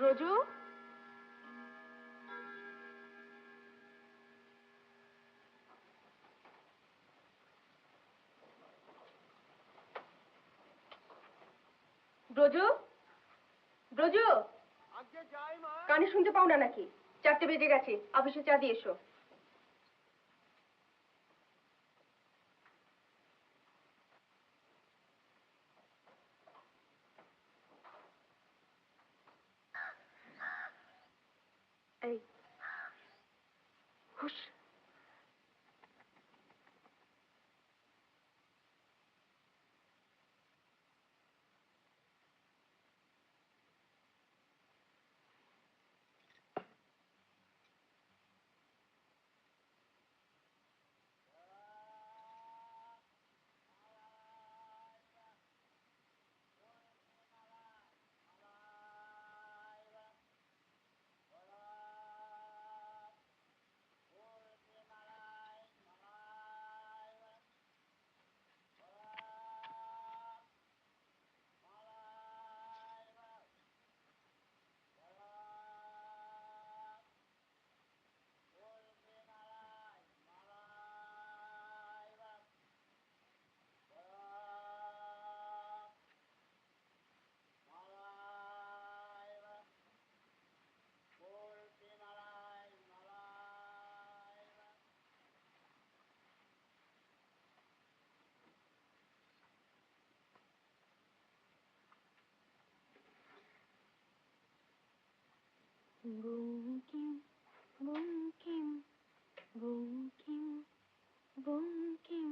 ব্রজু, ব্রজু, ব্রজু, কানে শুনতে পাও না নাকি? 4টে বেজে গেছে, অফিসে চা দিয়ে এসো। এই হুশ। Bunkim, bunkim, bunkim, bunkim.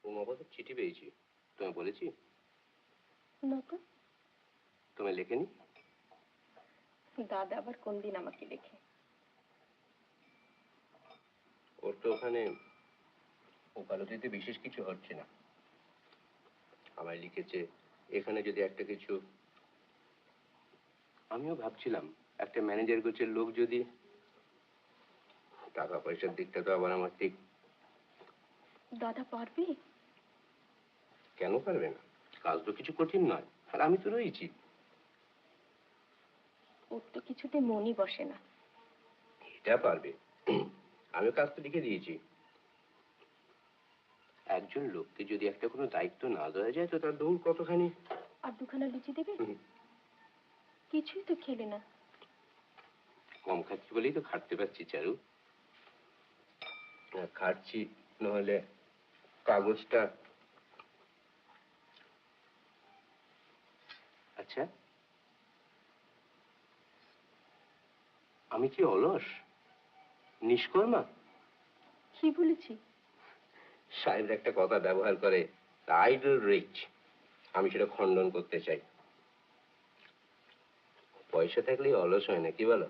উমাপদের চিঠি পেয়েছি, তোমায় বলেছি? না তো। তোমায় লেখেনি? দাদা আবার কোন দিন আমাকে লেখে? ওর তো ওখানে ওকালতিতে বিশেষ কিছু হচ্ছে না। আমায় লিখেছে এখানে যদি একটা কিছু, আমিও ভাবছিলাম একটা ম্যানেজার গোছের লোক যদি, টাকা পয়সার দিকটা তো আবার আমার ঠিক। দাদা পারবে? কেন পারবে না? কাজ তো কিছু কঠিন নয়, আর আমি তো রয়েছি। ওর তো কিছুতে মনই বসে না। এটা পারবে, আমিও কাজ তো লিখে দিয়েছি। একজন লোককে যদি একটা কোনো দায়িত্ব না দেওয়া যায় তো তার দৌড় কতখানি। আর দুখানা লুচি দেবে? কিছুই তো খেলে না। কম খাচ্ছি বলেই তো খাটতে পারছি চারু। খাচ্ছি নহলে কাগজটা। আচ্ছা, আমি কি অলস, নিষ্কর্মা? কি বলেছি? সাহেব একটা কথা ব্যবহার করে, আইডল রিচ, আমি সেটা খণ্ডন করতে চাই। পয়সা থাকলেই অলস হয় না, কি বলো?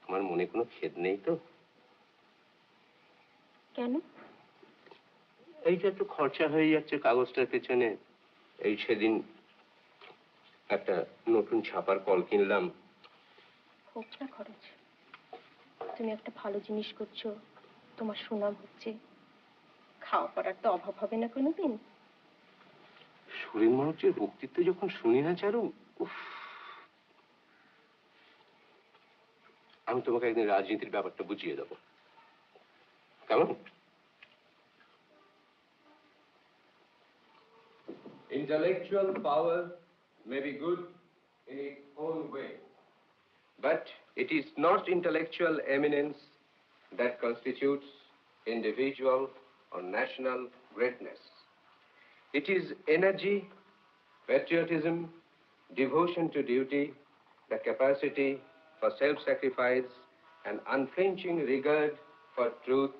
আমার মনে কোনো খেদ নেই তো? কেন? এইটা একটু খরচা হয়ে যাচ্ছে কাগজটার পেছনে। এই সেদিন একটা নতুন ছাপার কল কিনলাম। হোক না খরচ, তুমি একটা ভালো জিনিস করছো, তোমার সুনাম হচ্ছে, খাওয়া পড়ার তো অভাব হবে না কোনোদিন। সুরেন মনোজের বক্তৃত্ব যখন শুনি না চারু, উফ। আমি তোমাকে একদিন রাজনীতির ব্যাপারটা বুঝিয়ে দেবো, কেমন? Intellectual power may be good in its own way, but it is not intellectual eminence that constitutes individual or national greatness. It is energy, patriotism, devotion to duty, the capacity for self-sacrifice, and unflinching regard for truth.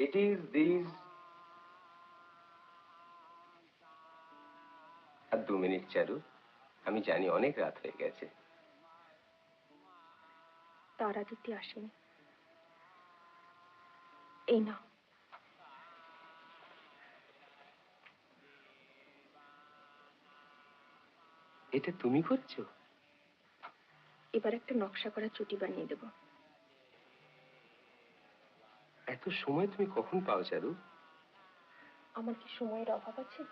It is these. আর 2 minute Charu, আমি জানি অনেক রাত হয়ে গেছে। তারা দিতে আসেনি। এই না, এটা তুমি করছো? এবার একটা নকশা করা চুটি বানিয়ে দেবো। এত সময় তুমি কখন পাও চারু? আমার কি সময়ের অভাব আছে?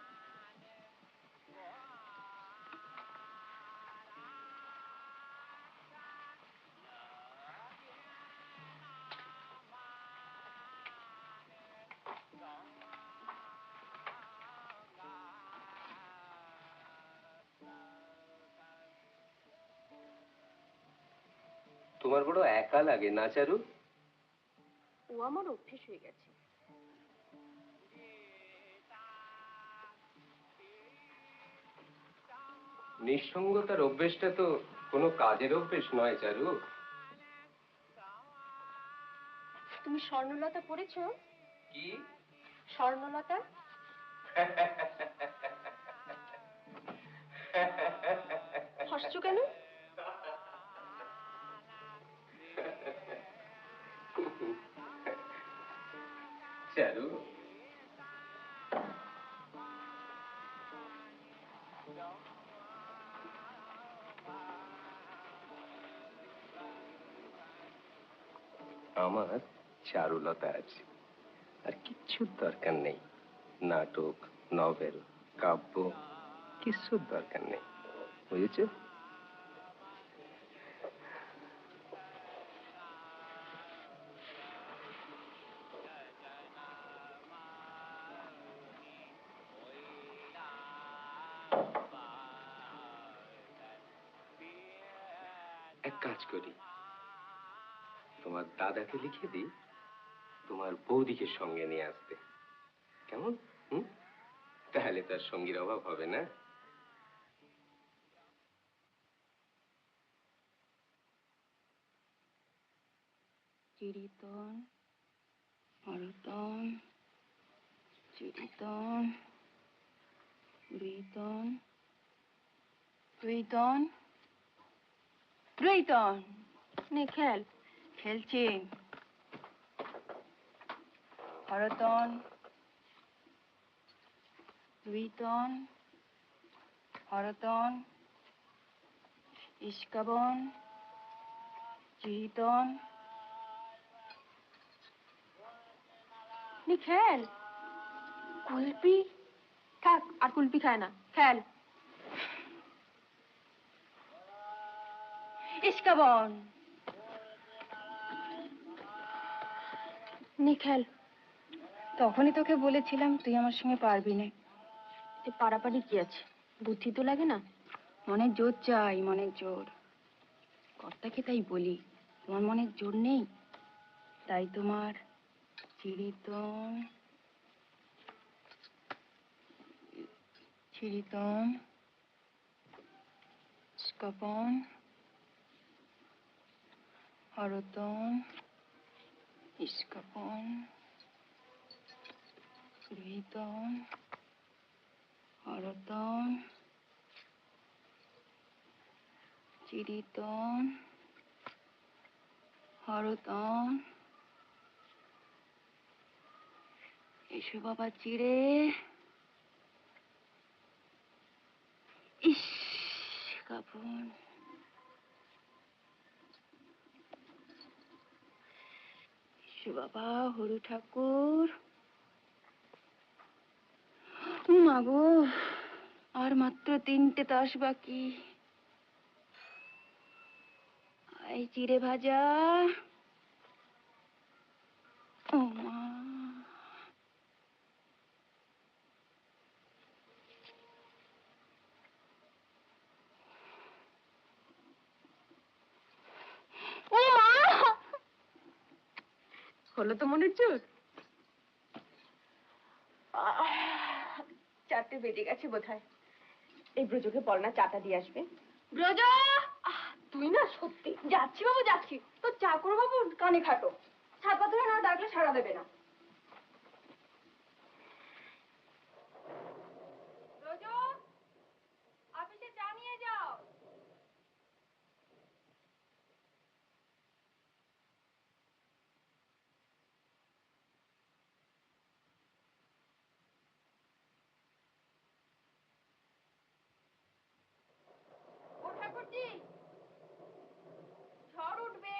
তোমার বড় একা লাগে না চারু? ও আমার অভ্যেস হয়ে গেছে। নিঃসঙ্গতার অভ্যেসটা তো কোনো কাজের অভ্যেস নয় চারু। তুমি স্বর্ণলতা পড়েছো? কি? স্বর্ণলতা? হাসছো কেন? চারু, আমার চারুলতা আছে, আর কিচ্ছুর দরকার নেই। নাটক, নভেল, কাব্য, কিচ্ছুর দরকার নেই, বুঝেছো? এক কাজ করি, তোমার দাদাকে লিখে দিই তোমার বৌদিকে সঙ্গে নিয়ে আসতে, কেমন? তাহলে তার সঙ্গীর অভাব হবে না। চিরিতন, হরতন, চিরিতন, রুইতন, রুইতন, রুইতন। নে খেল। খেলছি। হরতন, রুইতন, হরতন, ইস্কাবন, চিরিতন। নে খেল। কুলপি থাক, আর কুলপি খায় না, খেল। ইস্কাবন। নি খেল। তখনই তোকে বলেছিলাম তুই আমার সঙ্গে পারবি না। পারাপারি কি আছে, বুদ্ধি তো লাগে না। মনের জোর চাই, মনের জোর। কর্তাকে তাই বলি, তোমার মনের জোর নেই, তাই তোমার চিরিতন, চিরিতন, স্কাপন, হরতন, ইস্কাপন, রুইতন, হরতন, চিরিতন, হরতন। এসো বাবা চিড়ে। ইস কাপন। এসো বাবা হরু ঠাকুর। মাগো, আর মাত্র 3টে তাস বাকি। এই চিড়ে ভাজা। ও মা। ও মা, হলো তো মনের জোর। 4টে বেজে গেছে বোধহয়। এই ব্রজকে বল না চাটা দিয়ে আসবে। ব্রজ, তুই না সত্যি। যাচ্ছি বাবু যাচ্ছি। তো চা করো বাবু, কানে খাটো। ছাপা ধরে না ডাকলে সাড়া দেবে না। ব্রজ, অফিসে চা নিয়ে যাও। ও ঠাকুরজি, ঝড় উঠবে।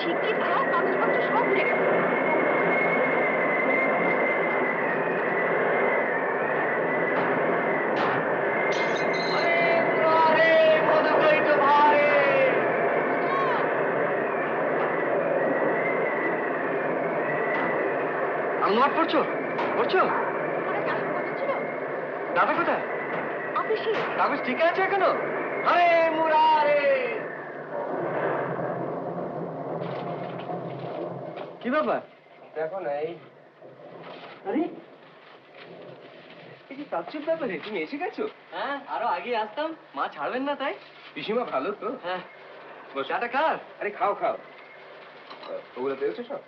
শিগগির যাও, কাগজপত্র সব উড়ে গেছে। নোট পড়ছো? পড়ছো? ওখানে কি আসার কথা ছিল? দাদা কোথায়? অফিসে। কাগজ ঠিক আছে এখনো? আরে মুরারে! কি ব্যাপার? দেখো না এই। আরে এই যে তাচ্ছুর ব্যাপারে তুমি এসে গেছো? হ্যাঁ, আরো আগে আসতাম, মা ছাড়বেন না তাই। পিসিমা ভালো তো? হ্যাঁ, চাটা খার? আরে খাও খাও। ওগুলো পেয়েছো সব?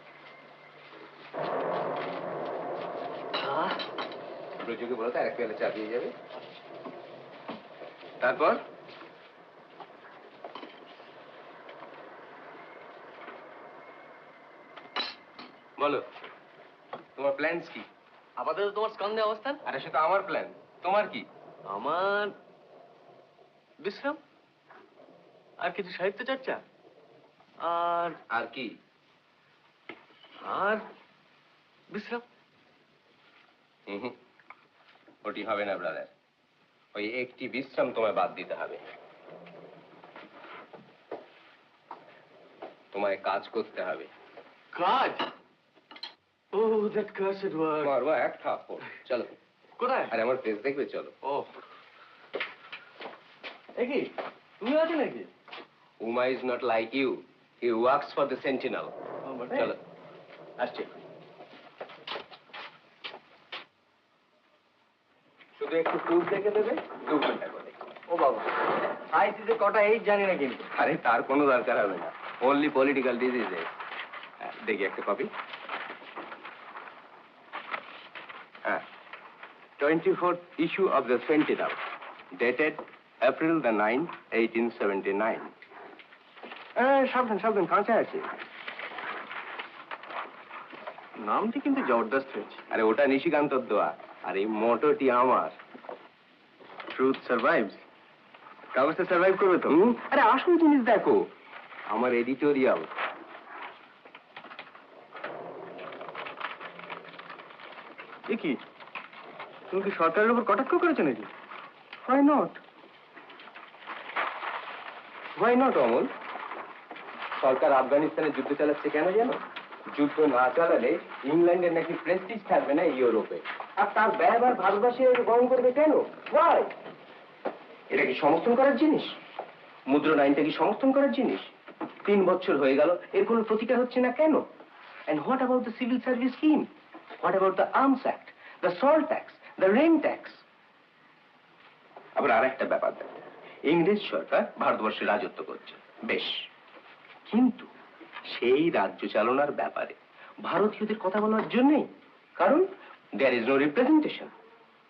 ব্রজকে বলো তো আরেক পেলে চা দিয়ে যাবে। তারপর বলো, তোমার প্ল্যানস কি? আপাতত তোমার স্কন্ধে অবস্থান। আরে সেটা আমার প্ল্যান, তোমার কি? আমার বিশ্রাম, আর কিছু সাহিত্য চর্চা, আর আর কি? আর বিশ্রাম। হুম, ওটি হবে না ব্রাদার। ওই একটি বিশ্রাম তোমায় বাদ দিতে হবে। তোমায় কাজ করতে হবে। কাজ? ও দ্যাট কার্সড ওয়ার্ড। মারবা এক থাপ্পড়। চলো। কোথায়? আরে আমার ফেস দেখবে, চলো। ও এ কি তুমি আছো নাকি? Uma is not like you, he works for the Sentinel. চলো, আসছি। শুধু একটু প্রুফ দেখে দেবে, 2 ঘন্টা করে। ও বাবা, আইসিতে কটা এইট জানি না কিন্তু। আরে তার কোনো দরকার হবে না, অনলি পলিটিক্যাল ডিজিজে। দেখি একটা কপি। হ্যাঁ, 24th issue of the Sentinel, dated April the 9th, 1879. সাবধান সাবধান, কাঁচা আছে। নামটি কিন্তু জবরদস্ত হয়েছে। আরে ওটা নিশিকান্তর দেওয়া, আর এই মোটোটি আমার। ট্রুথ সার্ভাইভস। কাগজটা সার্ভাইভ করবে তো? আরে আসল জিনিস দেখো, আমার এডিটোরিয়াল। এ কি, তুমি কি সরকারের উপর কটাক্ষ করেছো নাকি? Why not? Why not, Amal? সরকার আফগানিস্তানে যুদ্ধ চালাচ্ছে কেন জানো? যুদ্ধ না চালালে ইংল্যান্ডের নাকি প্রেস্টিজ থাকবে না ইউরোপে, আর তার ব্যয়ভার ভারতবাসী বহন করবে কেন? Why? এটা কি সমর্থন করার জিনিস? মুদ্রণ আইনটা কি সমর্থন করার জিনিস? 3 বছর হয়ে গেল, এর কোনো প্রতিকার হচ্ছে না কেন? And what about the civil service scheme? What about the Arms Act, the salt tax, the rain tax? আবার আরেকটা ব্যাপার দেখো, ইংরেজ সরকার ভারতবর্ষে রাজত্ব করছে, বেশ, কিন্তু সেই রাজ্য চালনার ব্যাপারে ভারতীয়দের কথা বলার জন্যই, কারণ দেয়ার ইজ নো রিপ্রেজেন্টেশন।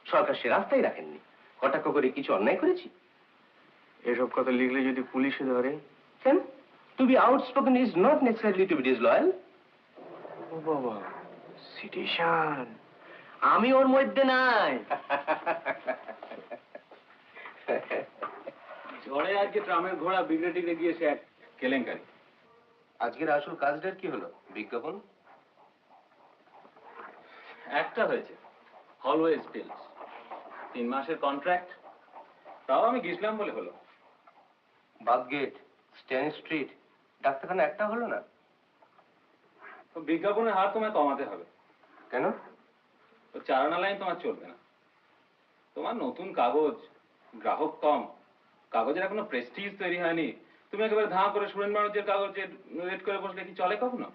সরকার সে রাস্তায় রাখেননি। কটাক্ষ করে কিছু অন্যায় করেছি? এসব কথা লিখলে যদি পুলিশে ধরে? কেন? To be outspoken is not necessarily to be disloyal. ও বাবা, সিটিশন। আমি ওর মধ্যে নাই। ঝড়ে আজকে ট্রামের ঘোড়া বিগড়ে টিগড়ে গিয়েছে, এক কেলেঙ্কারি। আজকের আসল কাজটার কি হলো? বিজ্ঞাপন একটা হয়েছে, অলওয়েজ বিলস, 3 মাসের কন্ট্রাক্ট, তাও আমি গেছিলাম বলে হলো। বাথগেট, স্ট্যান স্ট্রিট, ডাক্তারখানা একটা হলো না। তো বিজ্ঞাপনের হার তোমায় কমাতে হবে। কেন? তো 4 আনা লাইন তোমার চলবে না। তোমার নতুন কাগজ, গ্রাহক কম, কাগজের এখনো প্রেস্টিজ তৈরি হয়নি। তুমি একেবারে ধাঁ করে সুরেন ব্যানার্জির কাগজে রেড করে বসলে কি চলে কখনো?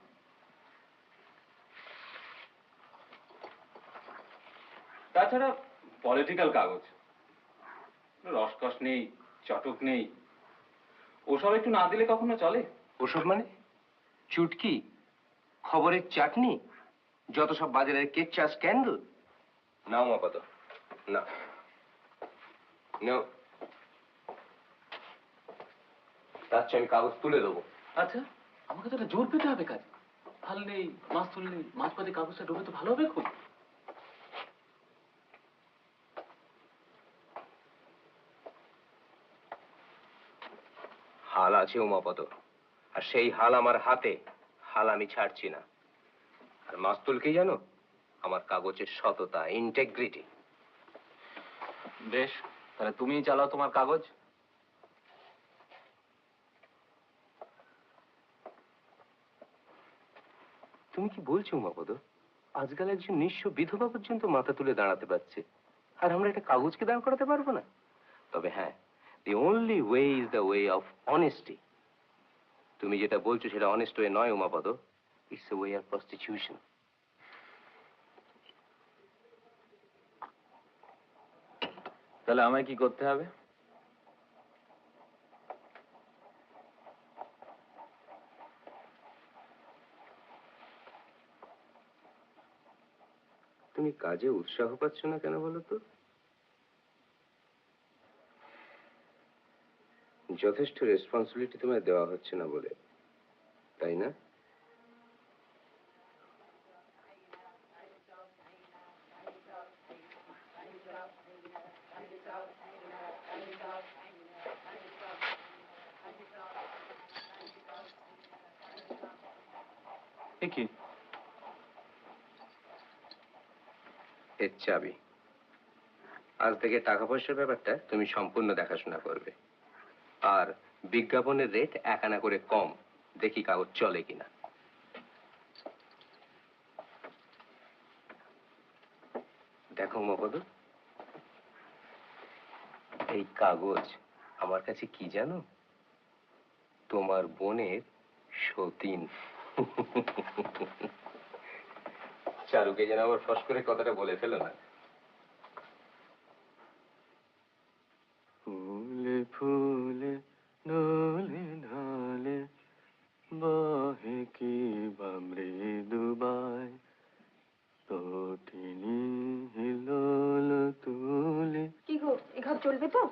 তাছাড়া পলিটিক্যাল কাগজ, রসকস নেই, চটক নেই, ওসব একটু না দিলে কখনো চলে? ওসব মানে চুটকি, খবরের চাটনি, যত সব বাজারের কেচ্চা স্ক্যান্ডাল। না উমাপদ, না, তার চেয়ে আমি কাগজ তুলে দেবো। আচ্ছা, আমাকে তো একটা জোর পেতে হবে কাজ। হাল নেই, মাছ তুললেই মাছ পাতে কাগজটা ডুবে তো ভালো হবে খুব। হাল আছে উমাপদ, আর সেই হাল আমার হাতে, হাল আমি ছাড়ছি না। আর মাস্তুল কি জানো? আমার কাগজের সততা, ইন্টেগ্রিটি। বেশ, তাহলে তুমিই চালাও তোমার কাগজ। তুমি কি বলছো উমাপদ? আজকাল একজন নিঃস্ব বিধবা পর্যন্ত মাথা তুলে দাঁড়াতে পারছে, আর আমরা একটা কাগজকে দাঁড় করাতে পারবো না? তবে হ্যাঁ, the only way is the way of honesty. তুমি যেটা বলছো সেটা অনেস্ট ওয়ে নয় Umapada, it's a way of prostitution. তাহলে আমায় কি করতে হবে? তুমি কাজে উৎসাহ পাচ্ছ না কেন বলো তো? যথেষ্ট রেসপন্সিবিলিটি তোমায় দেওয়া হচ্ছে না বলে, তাই না? কি এর চাবি। আজ থেকে টাকা পয়সার ব্যাপারটা তুমি সম্পূর্ণ দেখাশোনা করবে, আর বিজ্ঞাপনের রেট 1 আনা করে কম, দেখি কাগজ চলে কিনা। দেখো মপদ, এই কাগজ আমার কাছে কি জানো? তোমার বোনের সতীন। চারুকে যেন আবার ফস করে কথাটা বলে ফেলো না। ফুলে ফুলে ঢলে ঢলে বহে কি বা মৃদুবাই, তটিনী হিলোল তুলে কি গো, এ ঘর চলবে তো?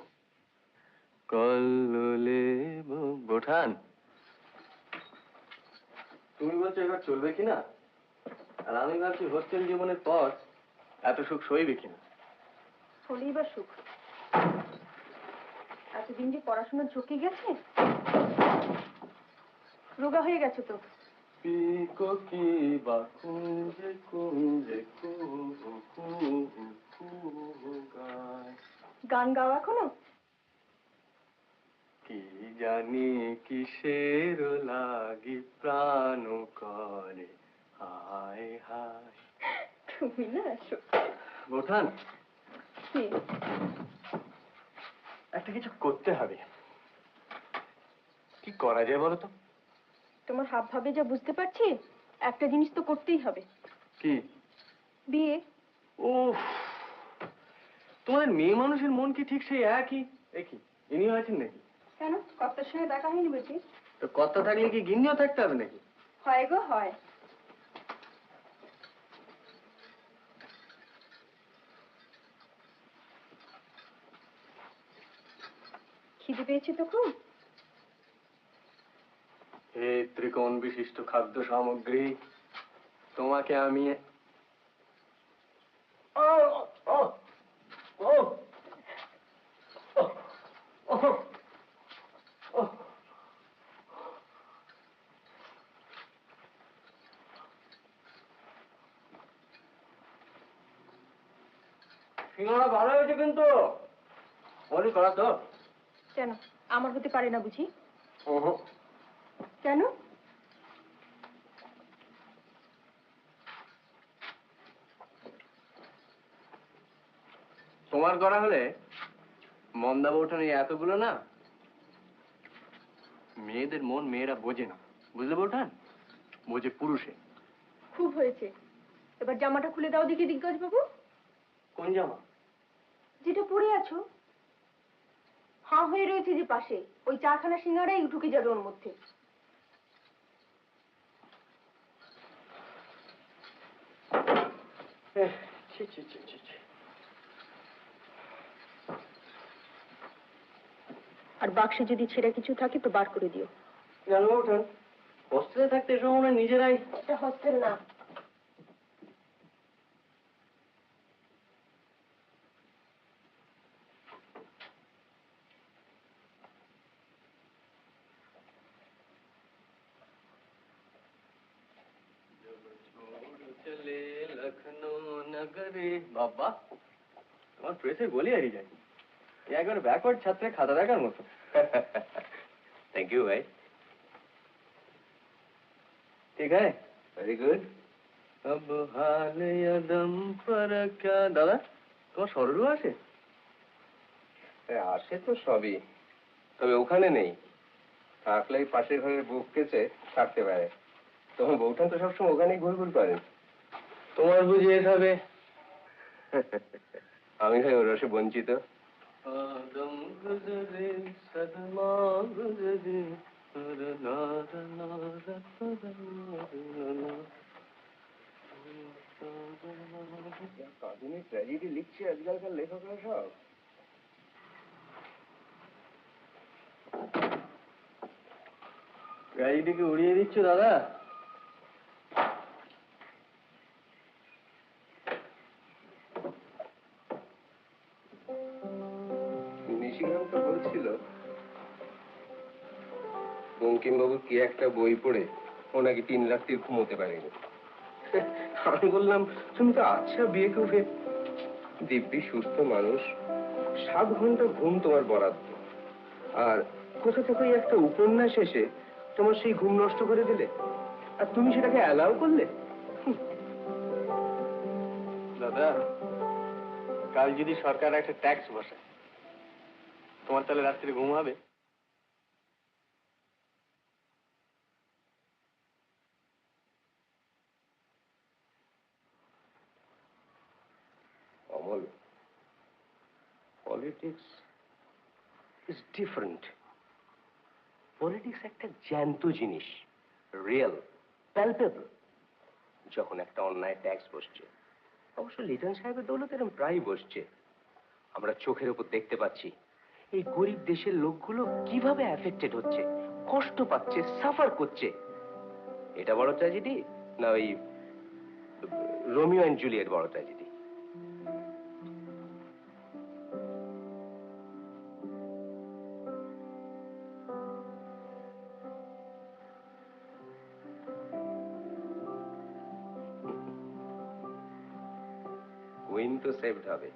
কল্লোলে বোঠান, তুমি বলছো এবার চলবে কিনা, আর আমি ভাবছি হোস্টেল জীবনের পর এত সুখ সইবে কিনা। হলেই বা সুখ। এতদিন যে পড়াশোনা ঝুঁকে গেছে, রোগা হয়ে গেছে তো। পিকো কি বা কুঞ্জে কুঞ্জে কুহু কুহু কুহু গায়। গান গাও এখনো? কি জানি কিসের লাগি প্রাণ করে হায় হায়। তুমি না বোঠান, কি? একটা কিছু করতে হবে। কি করা যায় বলো তো? তোমার হাব ভাবে যা বুঝতে পারছি, একটা জিনিস তো করতেই হবে। কি? বিয়ে। ও, তোমাদের মেয়ে মানুষের মন কি ঠিক সেই একই? একই ইনি আছেন নাকি? কেন, কর্তার সঙ্গে দেখা হয়নি বুঝি? তো কর্তা থাকলে কি গিন্নিও থাকতে হবে নাকি? হয় গো হয়। খিদে পেয়েছে তো খুব? এই ত্রিকোণ বিশিষ্ট খাদ্য সামগ্রী তোমাকে আমি ও ও ও ও ও সিঙ্গারা ভালো হয়েছে কিন্তু বলি করা তো। কেন, আমার হতে পারে না বুঝি? ওহো, কেন? তোমার করা হলে মন্দা বউঠান এই এতগুলো না, মেয়েদের মন মেয়েরা বোঝে না, বুঝলে বউঠান? বোঝে পুরুষে। খুব হয়েছে, এবার জামাটা খুলে দাও দেখি দিগ্গজ বাবু। কোন জামা? যেটা পরে আছো। হাঁ হয়ে রয়েছে যে পাশে, ওই চারখানা সিঙ্গারাই ঢুকে যাবে ওর মধ্যে। ছি ছি ছি ছি ছি। আর বাক্সে যদি ছেঁড়া কিছু থাকে তো বার করে দিও। জানো বউঠান, হোস্টেলে থাকতে এসব মনে হয় নিজেরাই। এটা হোস্টেল না। চলে লখনৌ নগরে। বাবা, তোমার প্রেসের বলি হারিয়ে যায়। একবার ব্যাকওয়ার্ড ছাত্রের খাতা দেখার মতো। থ্যাংক ইউ ভাই। ঠিক আছে, ভেরি গুড। अब हाल यदम पर क्या। দাদা, তোমার সরলু আছে? আসে তো সবই, তবে ওখানে নেই। থাকলে পাশের ঘরের বুক কেছে থাকতে পারে। তোমার বউঠান তো সবসময় ওখানেই ঘুরঘুর করেন। তোমার বুঝি এসবে? আমি ভাই ওর রসে বঞ্চিত। আদম গুজরে সদমা গুজরে কাঁদুনি ট্র্যাজেডি লিখছে আজকালকার লেখকরা সব। গাড়িটিকে উড়িয়ে দিচ্ছ দাদা? নিশিকান্ত তো বলছিল বঙ্কিমবাবুর কি একটা বই পড়ে ও নাকি 3 রাত্রি ঘুমোতে পারেনি। আমি বললাম তুমি তো আচ্ছা বিয়ে করবে, দিব্যি সুস্থ মানুষ, 7 ঘন্টা ঘুম তোমার বরাদ্দ, আর কোথা থেকে একটা উপন্যাস এসে তোমার সেই ঘুম নষ্ট করে দিলে, আর তুমি সেটাকে অ্যালাউ করলে। দাদা, কাল যদি সরকার একটা ট্যাক্স বসায়, তোমার তাহলে রাত্রে ঘুম হবে? Amal, politics is different. Politics একটা জ্যান্ত জিনিস, রিয়েল, প্যালপেবল। যখন একটা অন্যায় ট্যাক্স বসছে, অবশ্য লিটন সাহেবের দৌলতে এরকম প্রায় বসছে, আমরা চোখের উপর দেখতে পাচ্ছি এই গরিব দেশের লোকগুলো কিভাবে অ্যাফেক্টেড হচ্ছে, কষ্ট পাচ্ছে, সাফার করছে। এটা বড় ট্র্যাজেডি না ওই রোমিও অ্যান্ড জুলিয়েট বড় ট্র্যাজেডি? কুইন তো সেভড হবে,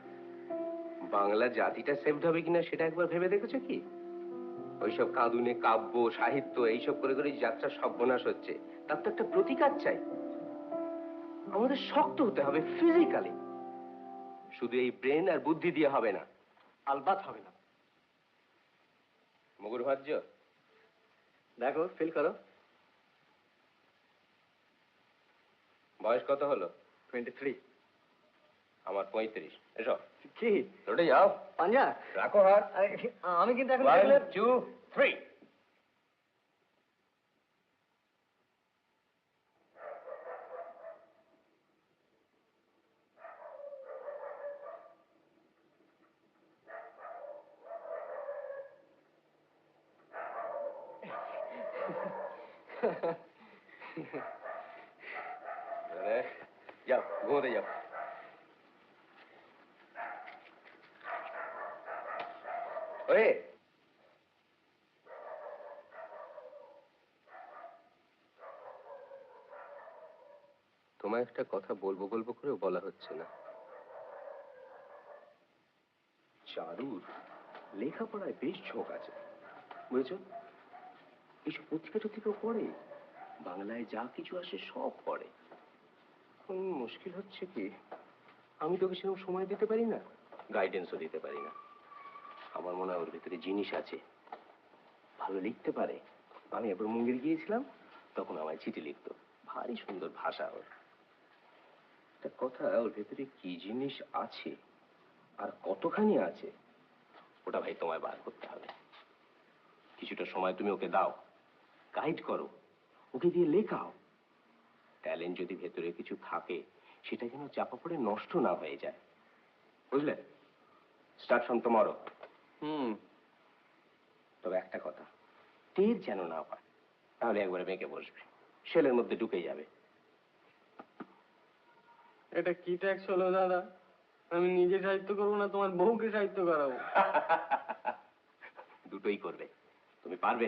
বাংলা জাতিটা সেভড হবে কিনা সেটা একবার ভেবে দেখেছো কি? ওইসব কাঁদুনে কাব্য সাহিত্য এইসব করে করে যাত্রা সর্বনাশ হচ্ছে, তার তো একটা প্রতিকার চাই। আমাদের শক্ত হতে হবে ফিজিক্যালি, শুধু এই ব্রেন আর বুদ্ধি দিয়ে হবে না। আলবাত হবে না। মগুর ভাজ্য দেখো, ফিল করো। বয়স কত হলো? 23। আমার 35। এসো কি রোডে যাও, পাঞ্জা? রাখো হাত। আমি কিন্তু এখন 1 2 3। যাও ঘুমোতে যাও। ওরে তোমায় একটা কথা বলবো বলবো করেও বলা হচ্ছে না। চারুর লেখাপড়ায় বেশ ঝোঁক আছে, বুঝেছ? এইসব পত্রিকা টত্রিকাও পড়ে, বাংলায় যা কিছু আসে সব পড়ে। মুশকিল হচ্ছে কি, আমি তোকে সেরকম সময় দিতে পারি না, গাইডেন্সও দিতে পারি না। আমার মনে হয় ওর ভিতরে জিনিস আছে, ভালো লিখতে পারে। আমি একবার মুঙ্গের গিয়েছিলাম, তখন আমায় চিঠি লিখতো, ভারী সুন্দর ভাষা ওর। একটা কথা, ওর ভেতরে কি জিনিস আছে আর কতখানি আছে, ওটা ভাই তোমায় বার করতে হবে। কিছুটা সময় তুমি ওকে দাও, গাইড করো, ওকে দিয়ে লেখাও। ট্যালেন্ট যদি ভেতরে কিছু থাকে, সেটা যেন চাপা পড়ে নষ্ট না হয়ে যায়, বুঝলে? Start from tomorrow. তবে একটা কথা, টের যেন না পায়, তাহলে একবারে বেঁকে বসবে, শেলের মধ্যে ঢুকে যাবে। এটা কি ট্যাক্স হলো দাদা? আমি নিজে সাহিত্য করবো না তোমার বউকে সাহিত্য করাবো? দুটোই করবে, তুমি পারবে।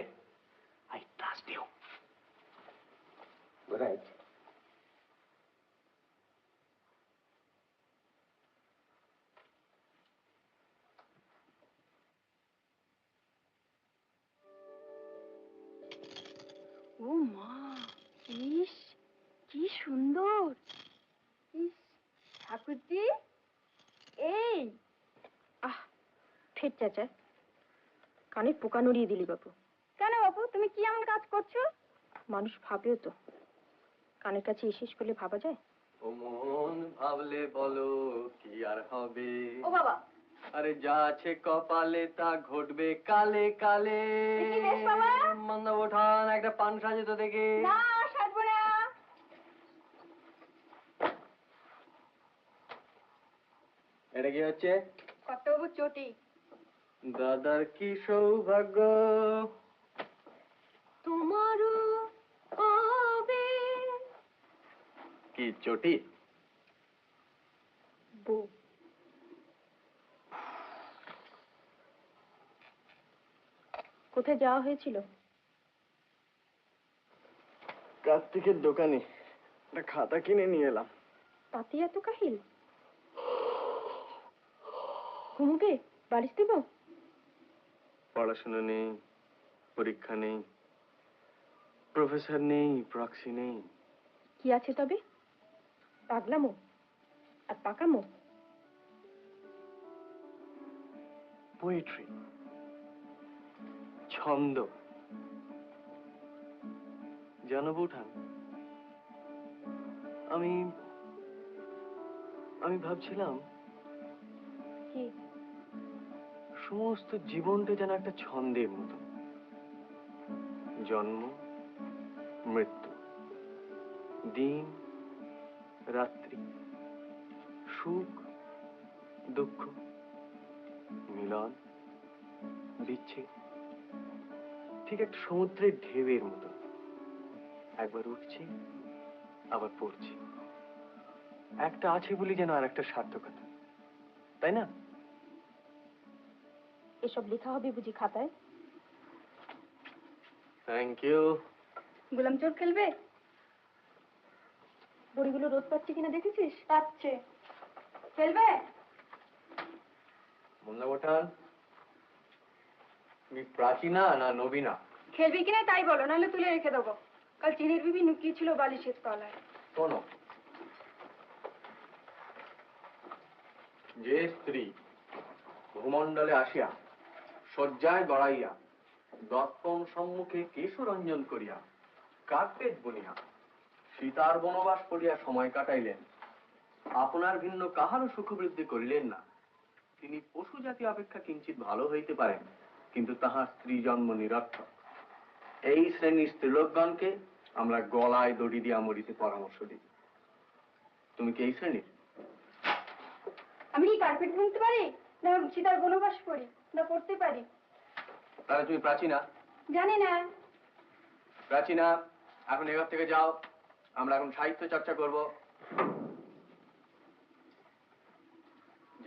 I trust you. Good night. ও মা, ইস কি সুন্দর! ইস ঠাকুরজি, এই আহ, ফের চাচা, কানে পোকা নড়িয়ে দিলি বাবু। কেন বাবু, তুমি কি এমন কাজ করছো? মানুষ ভাবেও তো, কানের কাছে এসেস করলে ভাবা যায়? ও মন ভাবলে বলো কি আর হবে? ও বাবা, আরে যা আছে কপালে তা ঘটবে কালে কালে। দেখি বেশ বাবা। মন্দ ওঠান একটা পান সাজে তো দেখে। না সাজবো না। এটা কি হচ্ছে? কর্তাবাবু চটি। দাদার কি সৌভাগ্য, তোমারও হবে কি চটি? বউ। কোথায় যাওয়া হয়েছিল? কার্তিকের দোকানে একটা খাতা কিনে নিয়ে এলাম। তাতে এত কাহিল? ঘুমুকে বালিশ দেব? পড়াশোনা নেই, পরীক্ষা নেই, প্রফেসর নেই, প্রক্সি নেই। কি আছে তবে? পাগলামো আর পাকামো? পোয়েট্রি, ছন্দ। জানো বৌঠান, আমি আমি ভাবছিলাম কি? সমস্ত জীবনটা যেন একটা ছন্দের মতো। জন্ম, মৃত্যু, দিন, রাত্রি, সুখ, দুঃখ, মিলন, বিচ্ছেদ। ঠিক একটা সমুদ্রের ঢেউয়ের মতো, একবার উঠছি আবার পড়ছি। একটা আছে বলি যেন আর একটা সার্থকতা, তাই না? এসব লেখা হবে বুঝি খাতায়? Thank you. গোলাম চোর খেলবে? বড়িগুলো রোদ পাচ্ছে কিনা দেখেছিস? পাচ্ছে। খেলবে? মুন্না বোঠান, তুমি প্রাচীনা না নবীনা? খেলবি কিনা তাই বলো, নাহলে তুলে রেখে দেবো। কাল চিনির বিবি লুকিয়ে ছিল বালিশের তলায়। শোনো, যে স্ত্রী ভূমণ্ডলে আসিয়া শয্যায় গড়াইয়া দর্পণ সম্মুখে কেশরঞ্জন করিয়া কার্পেট বুনিয়া সীতার বনবাস করিয়া সময় কাটাইলেন, আপনার ভিন্ন কাহারও সুখবৃদ্ধি করিলেন না, তিনি পশু জাতি অপেক্ষা কিঞ্চিত ভালো হইতে পারেন, কিন্তু তাহার স্ত্রী জন্ম নিরর্থক। এই শ্রেণীর স্ত্রীলোকগণকে আমরা গলায় দড়ি দিয়া মরিতে পরামর্শ দিই। তুমি কি এই শ্রেণীর? আমি কি কার্পেট বুনতে পারি, না সীতার বনবাস করি, না পড়তে পারি? তাহলে তুমি প্রাচীনা? জানি না। প্রাচীনা, এখন এঘর থেকে যাও, আমরা এখন সাহিত্য চর্চা করব।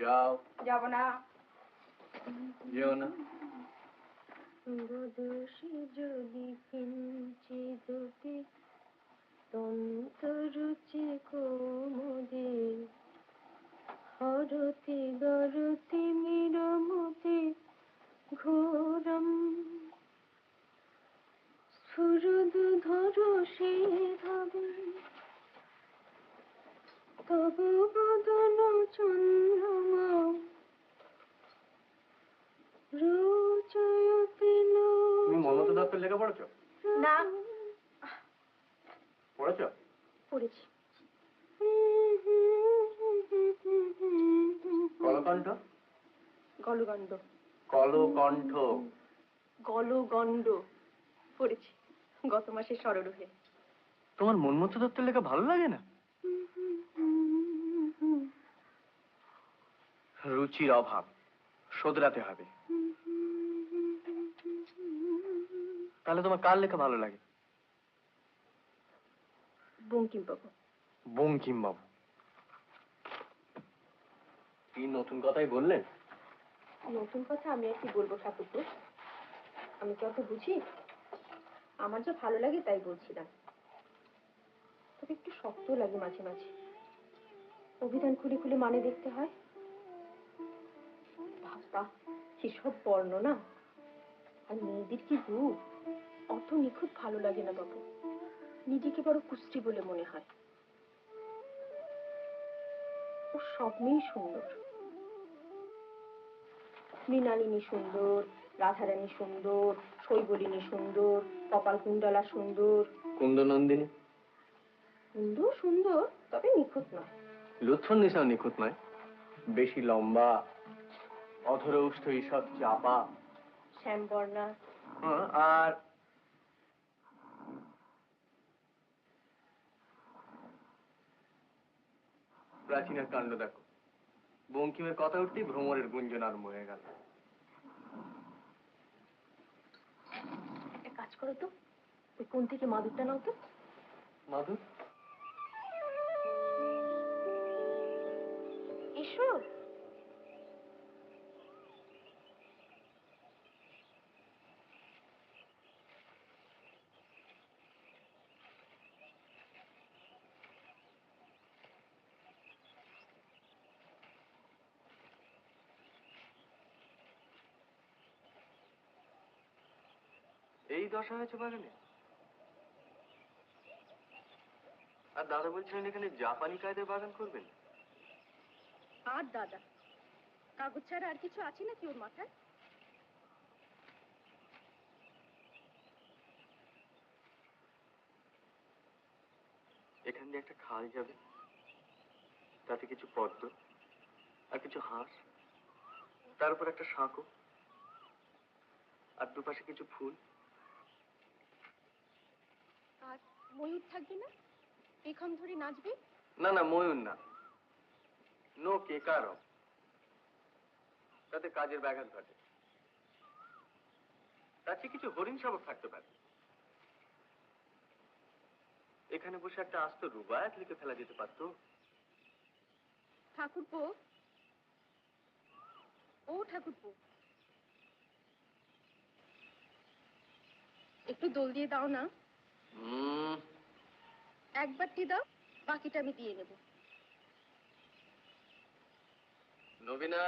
যাও। যাব না। যেও না। বদসি যদি কিঞ্চিদপি তন্তরুচি কোমদে হরতি দরতি মিরমতি ঘোরম স্ফুরদু ধরো সে ভাবে তব বদন চন্দ্রমা রোচয়তে তুমি মমতা দত্তের লেখা পড়েছো? না। পড়েছো? পড়েছি। কলকণ্ঠ? গলগণ্ড। কলকণ্ঠ। গলগণ্ড পড়েছি গত মাসে সরোরহে। তোমার মন্মথ দত্তের লেখা ভালো লাগে না? রুচির অভাব, শোধরাতে হবে। তাহলে তোমার কার লেখা ভালো লাগে? বঙ্কিমবাবু। বঙ্কিমবাবু? কি নতুন কথাই বললেন? নতুন কথা আমি আর কি বলবো ঠাকুরপো, আমি কি অত বুঝি? আমার যা ভালো লাগে তাই বলছিলাম। তবে একটু শক্ত লাগে মাঝে মাঝে, অভিধান খুলে খুলে মানে দেখতে হয়। বাবা কি সব বর্ণনা, আর মেয়েদের কি রূপ, অত নিখুঁত ভালো লাগে না বাবু, নিজেকে বড় কুশ্রী বলে মনে হয়। ও সব মেয়েই সুন্দর, মৃণালিনী সুন্দর, রাধারানী সুন্দর, শৈবলিনী সুন্দর, কপালকুণ্ডলা সুন্দর, কুন্দনন্দিনী? কুন্দ সুন্দর, তবে নিখুঁত নয়। লুৎফুন্নিসাও নিখুঁত নয়, বেশি লম্বা, অধরৌষ্ঠ ঈষৎ চাপা। শ্যামবর্ণা। আর প্রাচীনের কাণ্ড দেখো, বঙ্কিমের কথা উঠতেই ভ্রমরের গুঞ্জন আরম্ভ হয়ে গেল। একটা কাজ করো তো, ওই কোণ থেকে মাদুরটা নাও তো। মাধুর? এসো। এই দশা হয়েছে বাগানে? আর দাদা বলছিলেন এখানে জাপানি কায়দায় বাগান করবেন। আর দাদা, কাগজ ছাড়া আর কিছু আছে নাকি ওর মাথায়? এখান দিয়ে একটা খাল যাবে, তাতে কিছু পদ্ম আর কিছু হাঁস, তার উপর একটা সাঁকো, আর দুপাশে কিছু ফুল। আর ময়ূর থাকবে না? পেখম ধরে নাচবে? না না, ময়ূর না, নো কেকারও, তাতে কাজের ব্যাঘাত ঘটে। তার চেয়ে কিছু হরিণ শাবক থাকতে পারে। এখানে বসে একটা আস্ত রুবায়াত লিখে ফেলা যেতে পারতো। ঠাকুরপো, ও ঠাকুরপো, একটু দোল দিয়ে দাও না। একবারটি দাও, বাকিটা আমি দিয়ে নেব। নবীনা,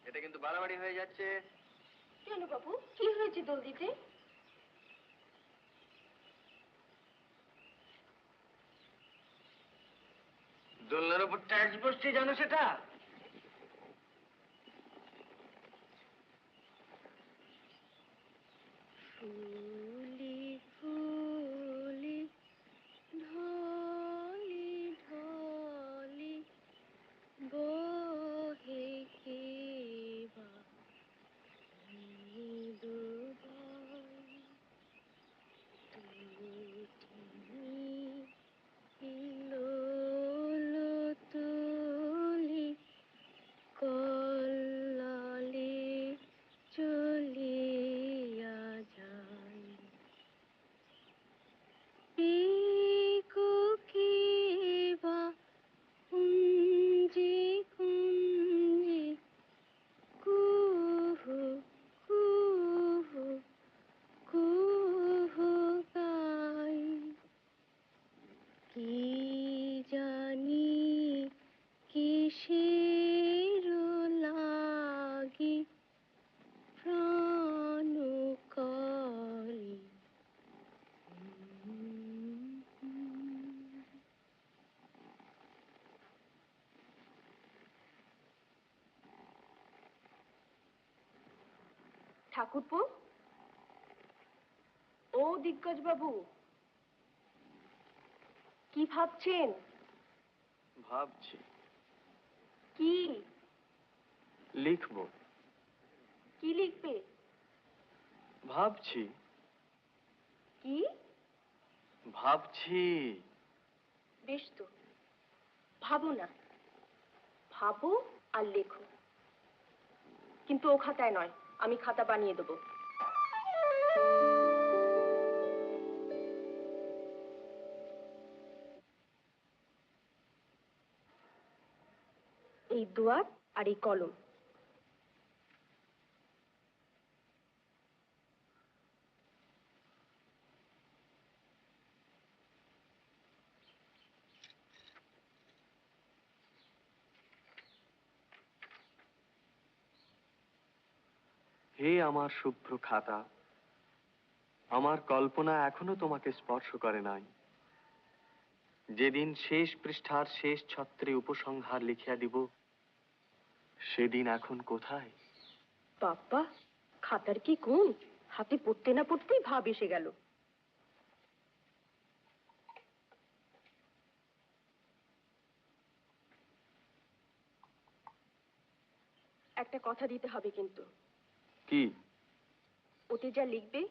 এটা কিন্তু বাড়াবাড়ি হয়ে যাচ্ছে। কেন বাবু, কি হয়েছে দোল দিতে? দোলনার উপর ট্যাক্স বসছে, জানো সেটা? ফুলি ফুলি ঢলে ঢলে বহে কেবা মৃদুবন তুটিনি হিলোলো তুলি কল্লালে চলিয়া যায়। পিকুকিবা কুঞ্জে কুঞ্জে কুহু কুহু কুহু গায়। কি জানি কিসের লাগি প্রাণ করে। ঠাকুরপো, ও দিগ্গজ বাবু, কি ভাবছেন? ভাবছি কি? লিখবো। কি লিখবে? ভাবছি কি? ভাবছি। বেশ তো, ভাবো না, ভাবো আর লেখো, কিন্তু ও খাতায় নয়, আমি খাতা বানিয়ে দেবো। এই দুয়ার আর এই কলম। হে আমার শুভ্র খাতা, আমার কল্পনা এখনো তোমাকে স্পর্শ করে নাই। যেদিন শেষ পৃষ্ঠার শেষ ছত্রে উপসংহার লিখিয়া দিব, সেদিন এখন কোথায়? বাবা, খাতার কি গুণ, হাতে পড়তে না পড়তেই ভাব এসে গেল। একটা কথা দিতে হবে কিন্তু। কি? ওতে যা লিখবে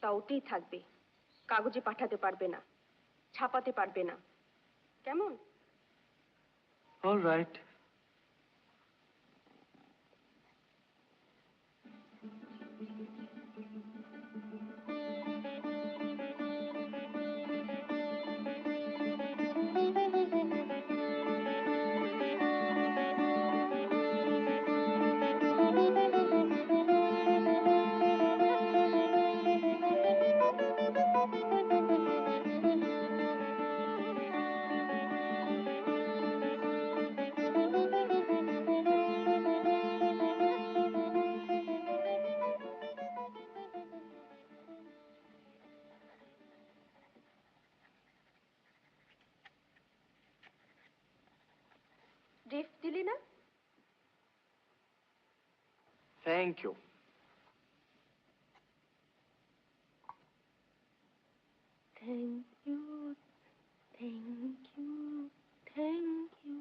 তা ওতেই থাকবে, কাগজে পাঠাতে পারবে না, ছাপাতে পারবে না, কেমন? All right. Thank you. Thank you, thank you, thank you.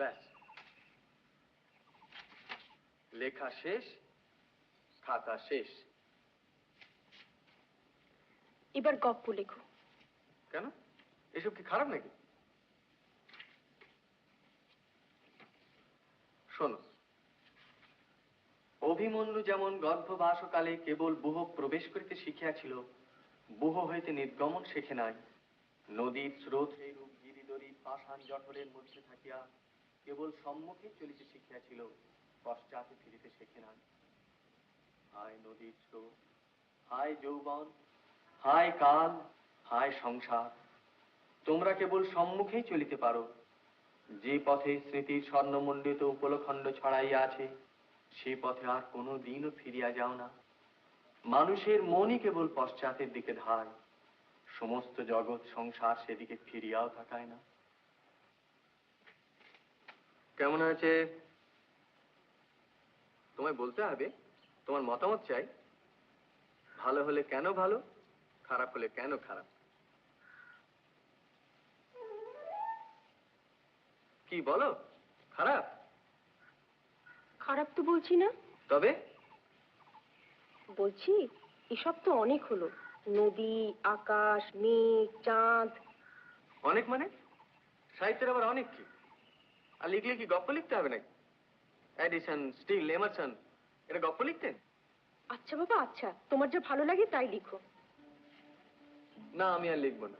ব্যাস, লেখা শেষ, খাতা শেষ। এবার গপ্প লেখো। কেন, এসব কি খারাপ নাকি? শোনো, অভিমন্যু যেমন গর্ভবাসকালে কেবল বুহ প্রবেশ করিতে শিখিয়াছিল, বুহ হইতে নির্গমন শেখে নাই। নদীর স্রোত এইরূপ গিরিদরি পাষাণ জঠরের মধ্যে থাকিয়া কেবল সম্মুখে চলিতে শিখিয়াছিল, পশ্চাতে ফিরিতে শেখে নাই। হায় নদীর স্রোত, হায় যৌবন, হায় কাল, হায় সংসার, তোমরা কেবল সম্মুখেই চলিতে পারো। যে পথে স্মৃতির স্বর্ণমণ্ডিত উপলখণ্ড ছড়াইয়া আছে, সে পথে আর কোনো দিনও ফিরিয়া যাও না। মানুষের মনই কেবল পশ্চাতের দিকে ধায়, সমস্ত জগৎ সংসার সেদিকে ফিরিয়াও তাকায় না। কেমন আছে তোমায় বলতে হবে, তোমার মতামত চাই। ভালো হলে কেন ভালো, খারাপ হলে কেন খারাপ। কি বলো, খারাপ? খারাপ তো বলছি না। তবে বলছি এসব তো অনেক হলো, নদী, আকাশ, মেঘ, চাঁদ। অনেক মানে? সাহিত্যের আবার অনেক কি? আর লিখলে কি গল্প লিখতে হবে নাকি? এডিসন, স্টিল, এমারসন এটা গল্প লিখতেন? আচ্ছা বাবা আচ্ছা, তোমার যা ভালো লাগে তাই লিখো। না, আমি আর লিখবো না,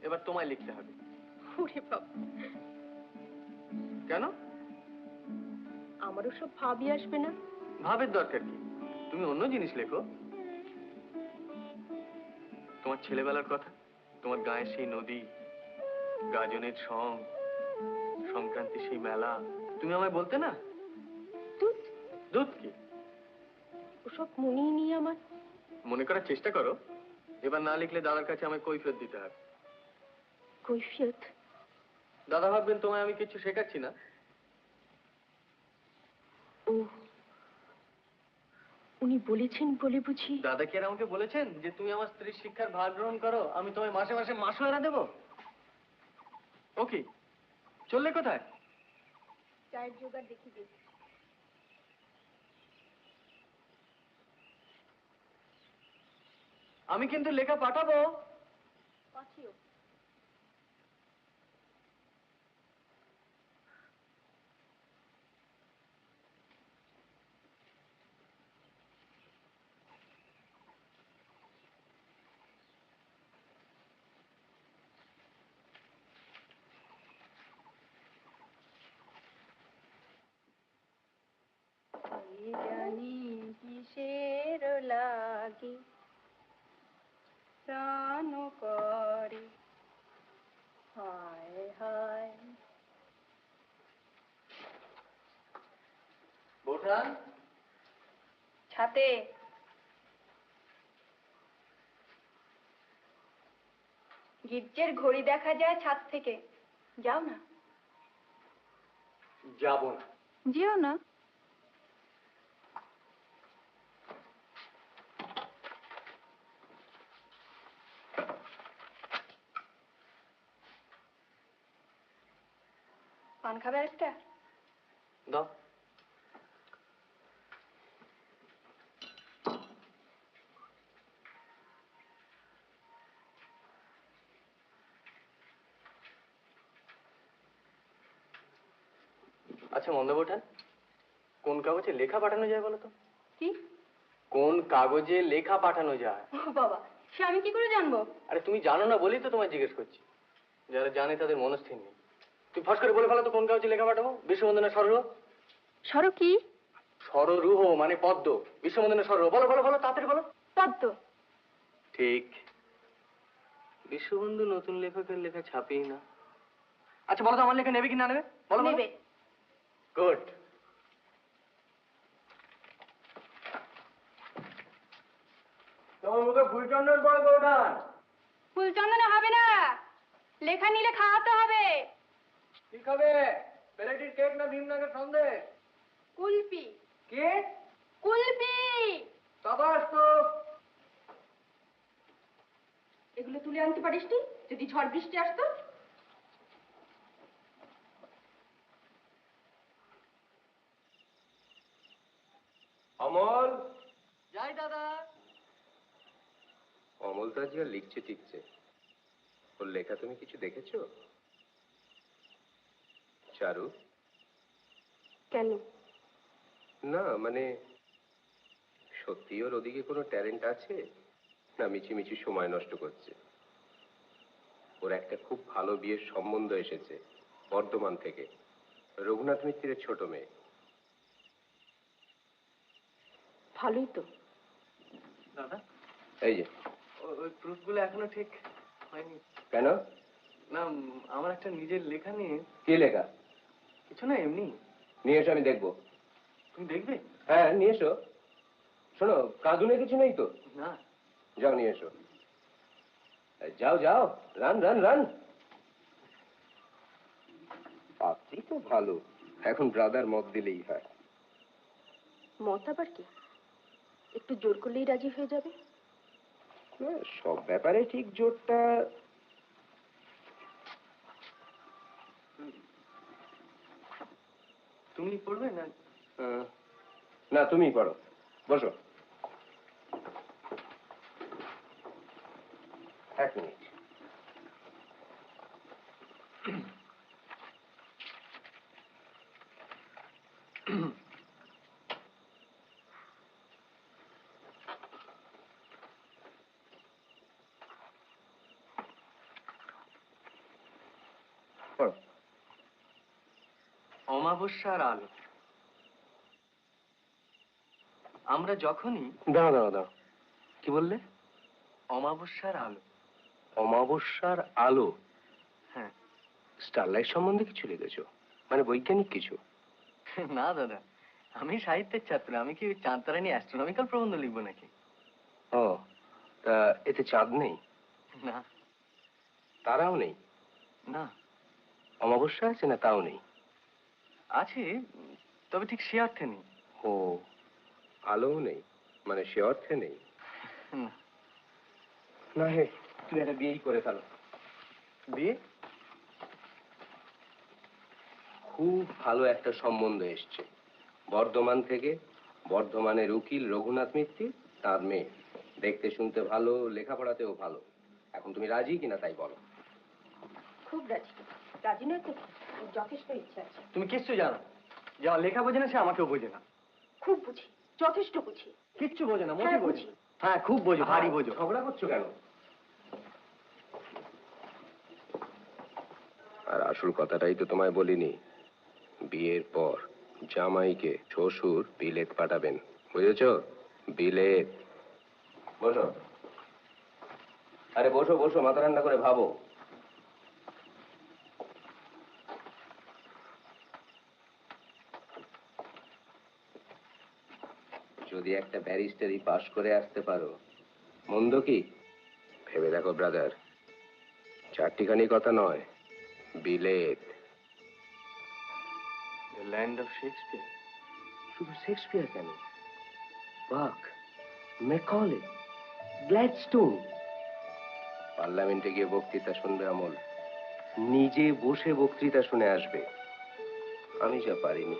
এবার তোমায় লিখতে হবে। ওরে বাবা, কেন? আমারও সব ভাবই আসবে না। ভাবের দরকার কি, তুমি অন্য জিনিস লেখো। তোমার ছেলেবেলার কথা, তোমার গায়ের সেই নদী, গাজনের সং, সংক্রান্তি সেই মেলা, তুমি আমায় বলতে না? দুধ, দুধ কি? ওসব মনেই নিয়ে আমার। মনে করার চেষ্টা করো, এবার না লিখলে দাদার কাছে আমায় কৈফিয়ত দিতে হবে। কৈফিয়ত? দাদা ভাববেন তোমায় আমি কিছু শেখাচ্ছি না। ও, উনি বলেছেন বলে বুঝি? দাদা কি আর আমাকে বলেছেন যে তুমি আমার স্ত্রীর শিক্ষার ভার গ্রহণ করো, আমি তোমায় মাসে মাসে মাসোয়ারা দেবো? ওকে, চললে কোথায়? চায়ের জোগাড় দেখি দিই। আমি কিন্তু লেখা পাঠাবো। পাঠিও। জানি কিসের লাগি প্রাণ করে হায় হায়। বোঠান, ছাতে গির্জের ঘড়ি দেখা যায় ছাদ থেকে, যাও না। যাব না। যেও না। পান খাবে একটা? দাও। আচ্ছা মন্দা বোঠান, কোন কাগজে লেখা পাঠানো যায় বলো তো? কি? কোন কাগজে লেখা পাঠানো যায়? ও বাবা, সে আমি কি করে জানবো? আরে তুমি জানো না বলেই তো তোমায় জিজ্ঞেস করছি। যারা জানে তাদের মনস্থির নেই। তুই ফস করে বলে ফেলো তো কোন কাগজে লেখা পাঠাবো? বিশ্ববন্দনা সররুহ। সরো কি? সররুহ মানে পদ্ম, বিশ্ববন্দনা সররুহ। বলো বলো বলো, তাড়াতাড়ি বলো। পদ্ম। ঠিক। বিশ্ববন্ধু নতুন লেখকের লেখা ছাপেই না। আচ্ছা বলো তো আমার লেখা নেবে কি না নেবে? বলো। নেবে। গুড। তোমার মুখে ফুলচন্দন পড়ে বউঠান। ফুল চন্দনে হবে না, লেখা নিলে খাওয়াতে হবে। কি খাবে? পেলেটির কেক না ভীমনাগের সন্দেশ? কুলপি। কে? কুলপি। সাবাস তো। এগুলো তুলে আনতে পারিস নি? যদি ঝড় বৃষ্টি আসতো। অমল। যাই দাদা। অমল তো আজকাল লিখছে টিকছে, ওর লেখা তুমি কিছু দেখেছো? চারু? কেন? না মানে সত্যি ওর ওদিকে কোনো ট্যালেন্ট আছে, না মিছিমিছি সময় নষ্ট করছে? ওর একটা খুব ভালো বিয়ের সম্বন্ধ এসেছে বর্ধমান থেকে, রঘুনাথ মিত্রের ছোট মেয়ে। ভালোই তো। দাদা, এই যে ওই প্রুফগুলো এখনো ঠিক হয়নি। কেন? না, আমার একটা নিজের লেখা নিয়ে। কি লেখা? কিছু না, এমনি। নিয়ে এসো, আমি দেখবো। তুমি দেখবে? হ্যাঁ নিয়ে এসো। শোনো, কাঁদুনে কিছু নেই তো? না। যাও নিয়ে এসো। যাও যাও, রান রান রান। আপনি তো ভালো, এখন ব্রাদার মত দিলেই হয়। মত আবার কি? একটু জোর করলেই রাজি হয়ে যাবে। না, সব ব্যাপারে ঠিক জোরটা। তুমি পড়বে না? না তুমিই পড়ো, বসো। এক মিনিট। পড়ো। অমাবস্যার আলো। আমরা যখনই। দাঁড়াও দাঁড়াও দাঁড়াও, কি বললে? অমাবস্যার আলো। অমাবস্যার আলো? হ্যাঁ। স্টারলাইট সম্বন্ধে কিছু লিখেছো? মানে বৈজ্ঞানিক কিছু? না দাদা, আমি সাহিত্যের ছাত্র, আমি কি চাঁদতারা নিয়ে অ্যাস্ট্রোনমিক্যাল প্রবন্ধ লিখবো নাকি? ও, তা এতে চাঁদ নেই? না। তারাও নেই? না। অমাবস্যা আছে না তাও নেই? আছে, তবে ঠিক সে অর্থে নেই। ও, আলোও নেই, মানে সে অর্থে নেই? না। না হে, তুই একটা বিয়েই করে ফেলো। বিয়ে? খুব ভালো একটা সম্বন্ধ এসছে বর্ধমান থেকে। বর্ধমানের উকিল রঘুনাথ মিত্র, তার মেয়ে। দেখতে শুনতে ভালো, লেখাপড়াতেও ভালো। এখন তুমি রাজি কিনা তাই বলো। খুব রাজি। রাজি নয় তো, যথেষ্ট ইচ্ছা আছে। তুমি কিচ্ছু জানো, যা লেখা বোঝে না সে আমাকেও বোঝে না। খুব বুঝি, যথেষ্ট বুঝি। কিচ্ছু বোঝে না, হ্যাঁ, মোটেই বোঝে বুঝি। না। হ্যাঁ খুব বোঝো, ভারী বোঝো। ঝগড়া করছো কেন? আর আসল কথাটাই তো তোমায় বলিনি। বিয়ের পর জামাইকে শ্বশুর বিলেত পাঠাবেন বুঝেছ? বিলেত। বসো। আরে বসো বসো, মাথা ঠান্ডা করে ভাবো। যদি একটা ব্যারিস্টারি পাশ করে আসতে পারো, মন্দ কি? ভেবে দেখো ব্রাদার, চারটিখানি কথা নয়, বিলেত। The land of Shakespeare. শুধু শেক্সপিয়ার কেন, বাক, ম্যাকলে, গ্ল্যাডস্টোন। পার্লামেন্টে গিয়ে বক্তৃতা শুনবে অমল, নিজে বসে বক্তৃতা শুনে আসবে। আমি যা পারিনি।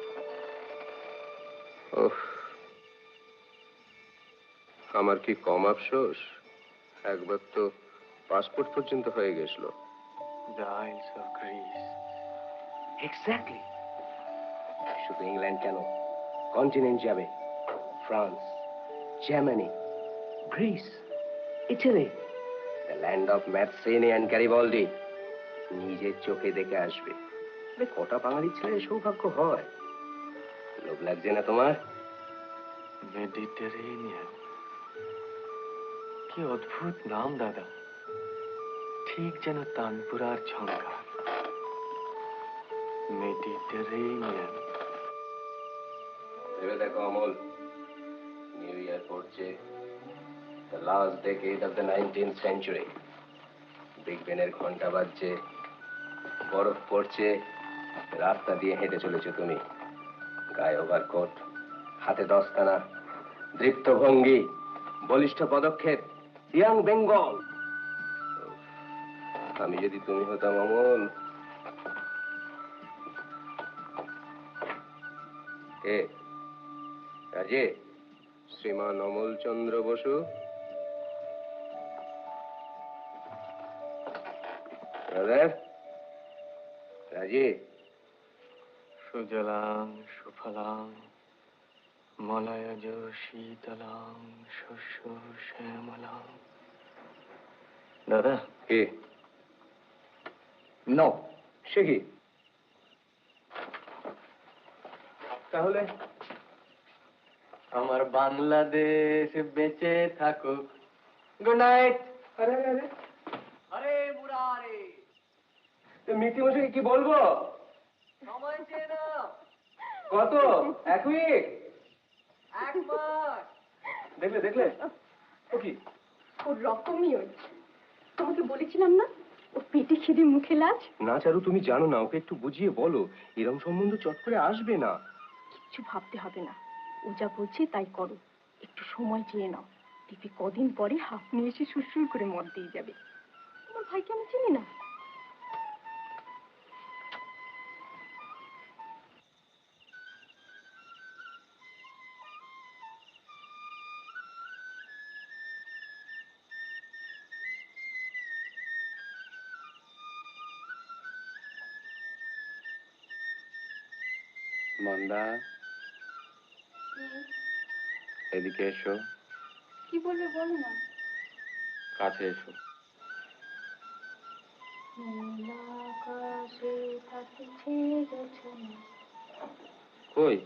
ওহ, আমার কি কম আফসোস? একবার তো পাসপোর্ট পর্যন্ত হয়ে গেছিল। The isles of Greece. Exactly. শুধু ইংল্যান্ড কেন, কন্টিনেন্ট যাবে। France, Germany, Greece, Italy, the land of Mazzini and Garibaldi. নিজের চোখে দেখে আসবে। আরে কটা বাঙালি ছেলে সৌভাগ্য হয়? লোভ লাগছে না তোমার? মেডিটেরেনিয়ান। কি অদ্ভুত নাম দাদা, ঠিক যেন তানপুরার ঝঙ্কার। মেডিটেরেনিয়ান। ভেবে দেখো অমল, নিউ ইয়ার পড়ছে, the last decade of the 19th century. Big বেনের ঘন্টা বাজছে, বরফ পড়ছে, রাস্তা দিয়ে হেঁটে চলেছো তুমি। গায়ে ওভারকোট, হাতে দস্তানা, দৃপ্ত ভঙ্গি, বলিষ্ঠ পদক্ষেপ, ইয়াং বেঙ্গল। আমি যদি তুমি হতাম অমল। কে? রাজে? শ্রীমান অমল চন্দ্র বসু। ব্রাদার রাজে। সুজলাং সুফলাং মলয়জ শীতলাং শস্য শ্যামলাং। দাদা। কে? নো। সে কি? তাহলে আমার বাংলাদেশ বেঁচে থাকুক। Good night. আরে আরে আরে, আরে মুরারে, মিষ্টি মশাই কি বলবো? সময় চেয়ে নাও। কত? 1 উইক? 1 মাস। দেখলে দেখলে? ও কি? ওর রকমই ওই। তোমাকে বলেছিলাম না, ও পেটে খিদে মুখে লাজ। না চারু, তুমি জানো না, ওকে একটু বুঝিয়ে বলো, এরম সম্বন্ধ চট করে আসবে না। কিছু ভাবতে হবে না, ও যা বলছে তাই করো। একটু সময় চেয়ে নাও, দেখবে কদিন পরে আপনি এসে সুরসুর করে মদ দিয়ে যাবে। তোমার ভাইকে আমি চিনি না। মন্দা, এদিকে এসো। কি বলবে বলো না। কাছে এসো। আকাশে থাকিছে রচনা, কই?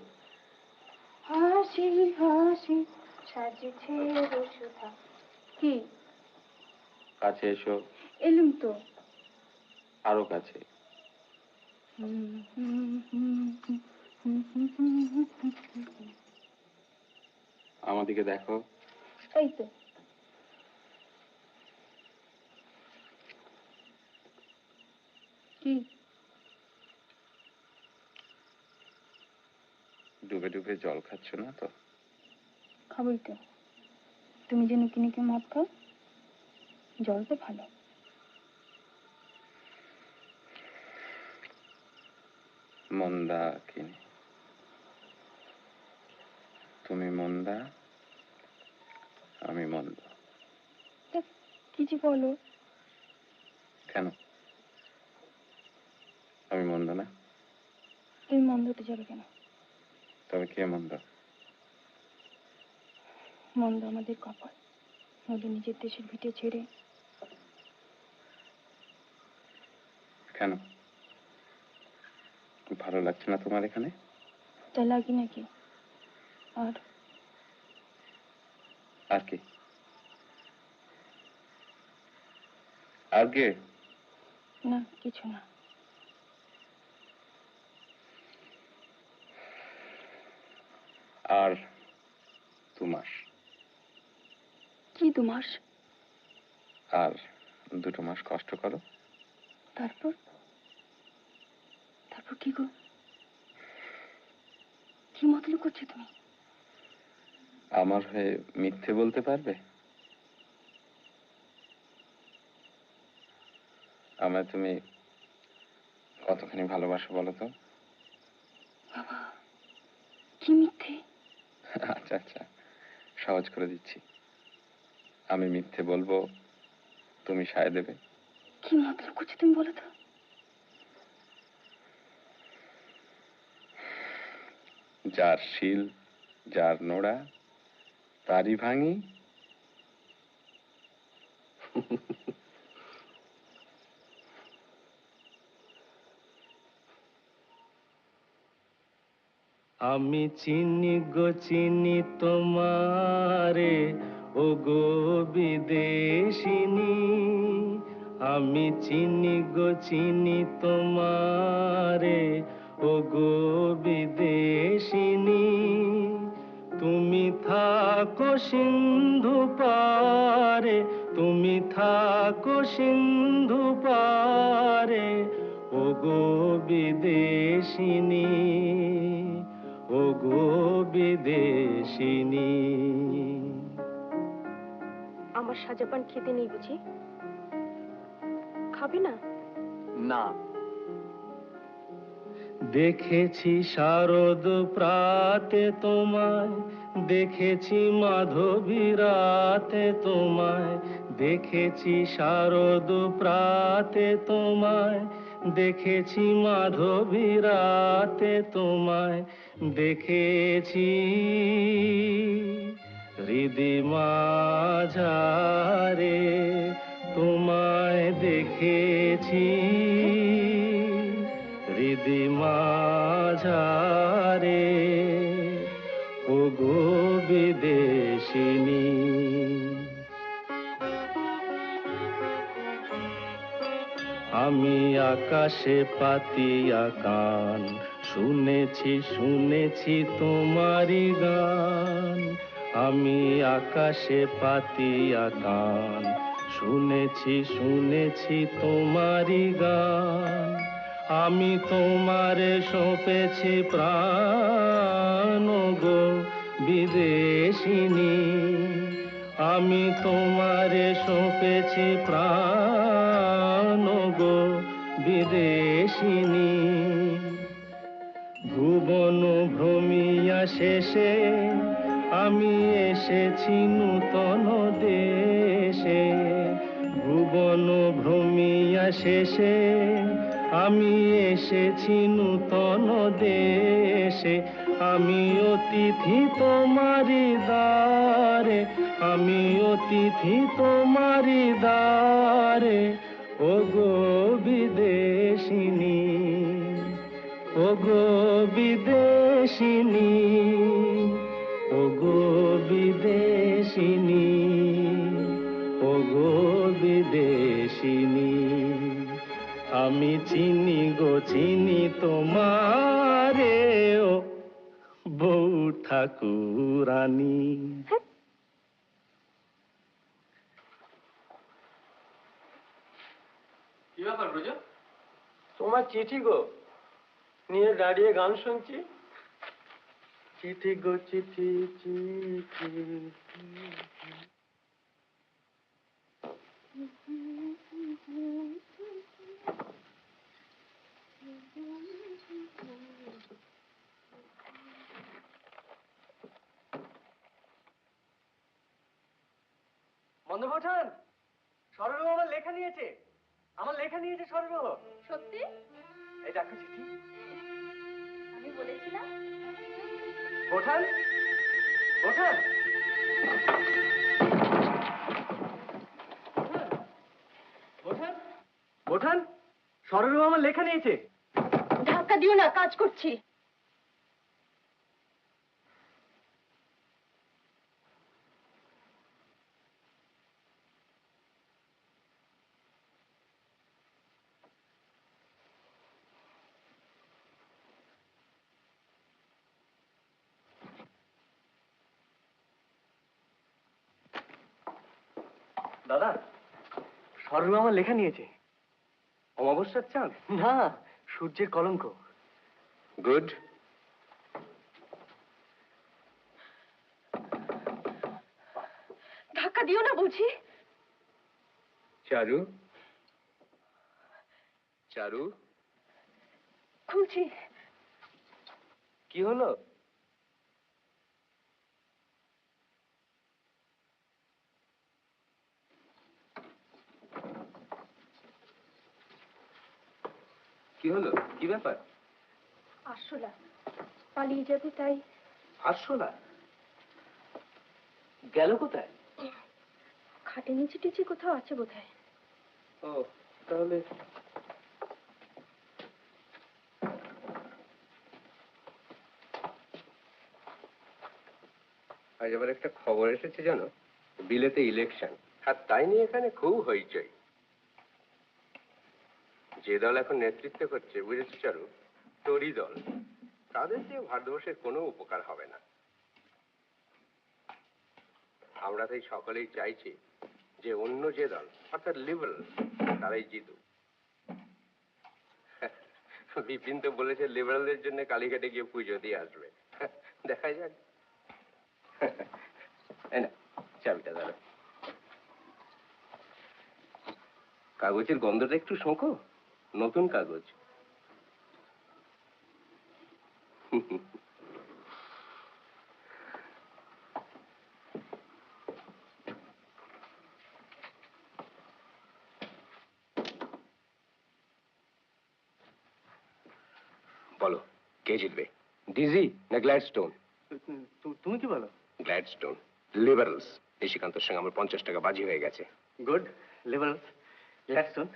হাসি হাসি সাজছে রসুধা। কি? কাছে এসো। এলুম তো। আরো কাছে। আমার দিকে দেখো। এই তো। কি? ডুবে ডুবে জল খাচ্ছ না তো? খাবোই তো। তুমি যে নুকি নুকি মদ খাও, জল তো ভালো। মন্দা কিনি। তুমি মন্দা, আমি মন্দ। তা কি যে বলো। কেন? আমি মন্দ না? তুমি মন্দ হতে যাবে কেন? তবে কে মন্দ? মন্দ আমাদের কপাল, নইলে নিজের দেশের ভিটে ছেড়ে। কেন? ভালো লাগছে না তোমার এখানে? তা লাগি নাকি? আর আর কি? আর কে? না, কিছু না। আর 2 মাস। কি 2 মাস? আর 2 মাস কষ্ট করো, তারপর? তারপর কি গো? কি মতলব করছো তুমি? আমার হয়ে মিথ্যে বলতে পারবে? আমায় তুমি কতখানি ভালোবাসো বলো তো? বাবা, কি মিথ্যে? আচ্ছা আচ্ছা, সহজ করে দিচ্ছি। আমি মিথ্যে বলবো, তুমি সায় দেবে। কি মতলব করছো তুমি বলো তো? যার শিল, যার নোড়া, তারই ভাঙি। আমি চিনি গো চিনি তোমারে, ও গো বিদেশিনী। আমি চিনি গো চিনি তোমারে, ও গো বিদেশিনী। তুমি থাকো সিন্ধু পারে, তুমি থাকো সিন্ধু পারে, ও গো বিদেশিনী, ও গো বিদেশিনী। আমার সাজাপান খেতে নেই বুঝি? খাবে না? না। দেখেছি শারদ প্রাতে তোমায়, দেখেছি মাধবী রাতে তোমায়, দেখেছি শারদ প্রাতে তোমায়, দেখেছি মাধবী রাতে তোমায়, দেখেছি হৃদি মাঝারে তোমায় দেখেছি, হৃদি মাঝারে, ও গো বিদেশিনী। আমি আকাশে পাতিয়া কান, শুনেছি শুনেছি তোমারি গান। আমি আকাশে পাতিয়া কান, শুনেছি শুনেছি তোমারি গান। আমি তোমারে সঁপেছি প্রাণ, গো বিদেশিনী। আমি তোমারে সঁপেছি প্রাণ, গো বিদেশিনী। ভুবন ভ্রমিয়া শেষে আমি এসেছি নূতন দেশে। ভুবন ভ্রমিয়া শেষে আমি এসেছি নূতন দেশে। আমি অতিথি তোমারি দ্বারে, আমি অতিথি তোমারি দ্বারে, ও গো বিদেশিনী, ও গো বিদেশিনী, ও গো বিদেশিনী, ও গো বিদেশিনী। আমি চিনি গো চিনি তোমারে, ও বউ ঠাকুরানী। কি ব্যাপার ব্রজ? তোমার চিঠি গো, নিয়ে দাঁড়িয়ে গান শুনছি। চিঠি গো চিঠি চিঠি। বন্ধুবঠান, সরলবাবু আমার লেখা নিয়েছে, আমার লেখা নিয়েছে সরলবাবু। সত্যি? এই দেখো চিঠি। আমি বলেছিলাম। বোঠান, বোঠান, বোঠান, বোঠান, সরলবাবু আমার লেখা নিয়েছে। ধাক্কা দিও না, কাজ করছি। দাদা, সরলু আমার লেখা নিয়েছে। অমাবস্যার চাঁদ? না, সূর্যের কলঙ্ক। গুড। ধাক্কা দিও না বলছি। চারু, চারু, খুলছি। কি হলো? কি হলো? কি ব্যাপার? আসলা পালিয়ে যাবে তাই। আরশোলা গেল কোথায়? খাটে নিচে টিচে কোথাও আছে বোধহয়। ও, তাহলে আজ আবার একটা খবর এসেছে জানো, বিলেতে ইলেকশন, আর তাই নিয়ে এখানে খুব হইচই। যে দল এখন নেতৃত্ব করছে বুঝেছ চারু, তোরই দল। তাদের দিয়ে ভারতবর্ষের কোনো উপকার হবে না। আমরা তাই সকলেই চাইছি যে অন্য যে দল অর্থাৎ লিবারেল তারাই জিতুক। বিপিন তো বলেছে লিবারেলদের জন্য কালীঘাটে গিয়ে পুজো দিয়ে আসবে। দেখা যাক। এই না, চাবিটা ধরো। কাগজের গন্ধটা একটু শোঁকো, নতুন কাগজ। বলো, কে জিতবে, ডিজি না গ্ল্যাডস্টোন? তুমি কি বলো? গ্ল্যাডস্টোন, লিবারেলস। নিশিকান্তর সঙ্গে আমার 50 টাকা বাজি হয়ে গেছে। Good, liberals, Gladstone.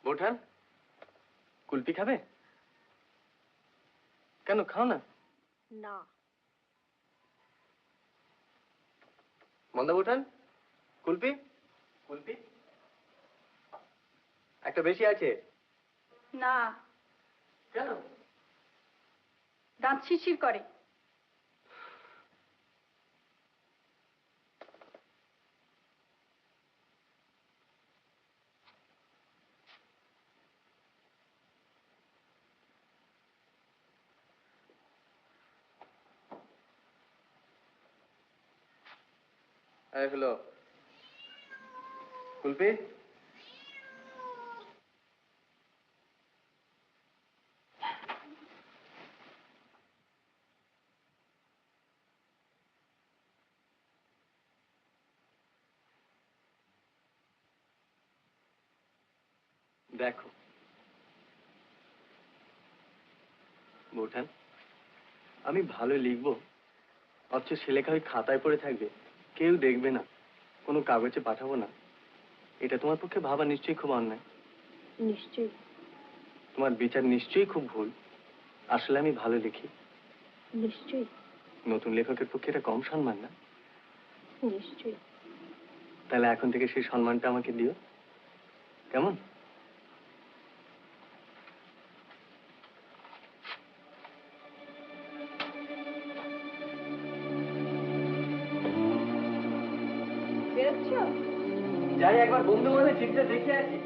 বোঠান, কুলপি খাবে? কেন, খাও না। না। মন্দা বোঠান, কুলপি? কুলপি একটা বেশি আছে। না, কেন? দাঁত শিরশির করে। হ্যালো, কুলপি? দেখো বোঠান, আমি ভালো লিখবো অথচ সে লেখা ওই খাতায় পড়ে থাকবে, কেউ দেখবে না, কোনো কাগজে পাঠাবো না। এটা তোমার পক্ষে ভাবা নিশ্চয়ই খুব অন্যায়। নিশ্চয়ই। তোমার বিচার নিশ্চয়ই খুব ভুল। আসলে আমি ভালো লিখি। নিশ্চয়ই। নতুন লেখকের পক্ষে এটা কম সম্মান না? নিশ্চয়ই। তাহলে এখন থেকে সেই সম্মানটা আমাকে দিও, কেমন? বেরোচ্ছ? যাই একবার বন্ধু মনে চিঠটা দেখে আসি।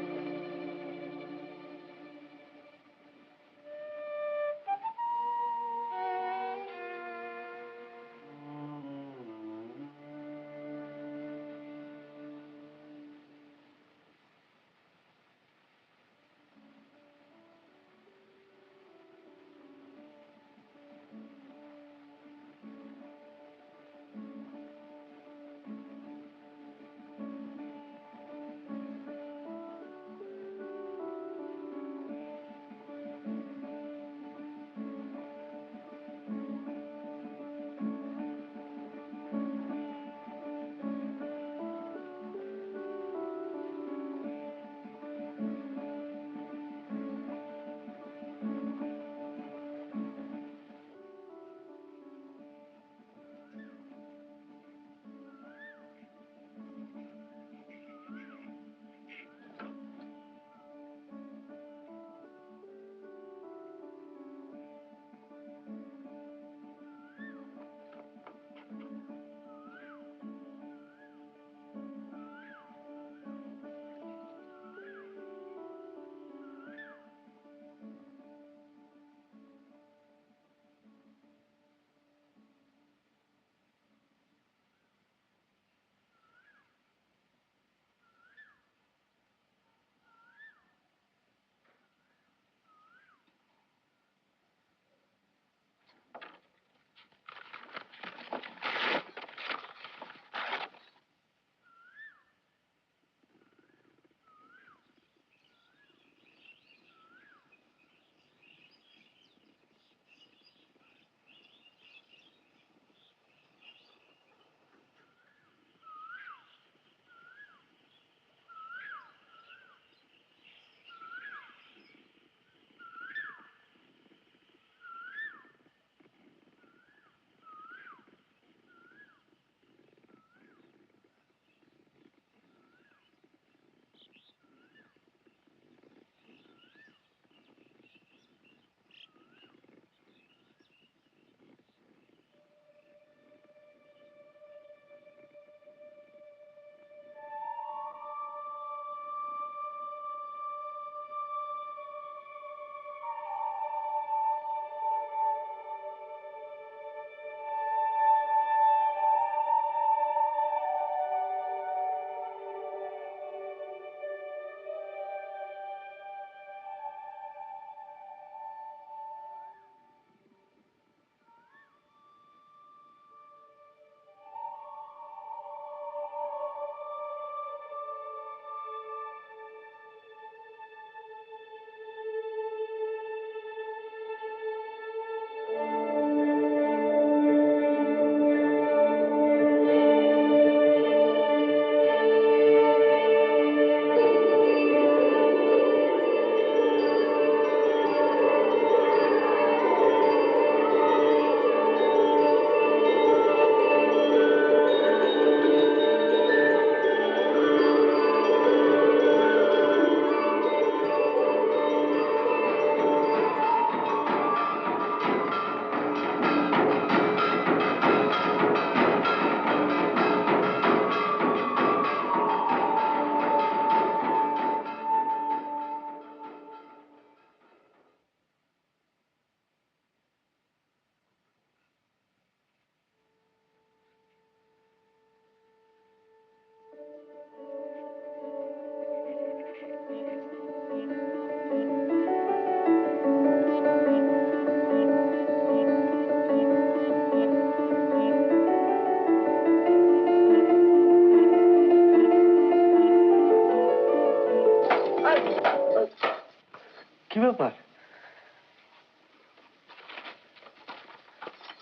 কি ব্যাপার?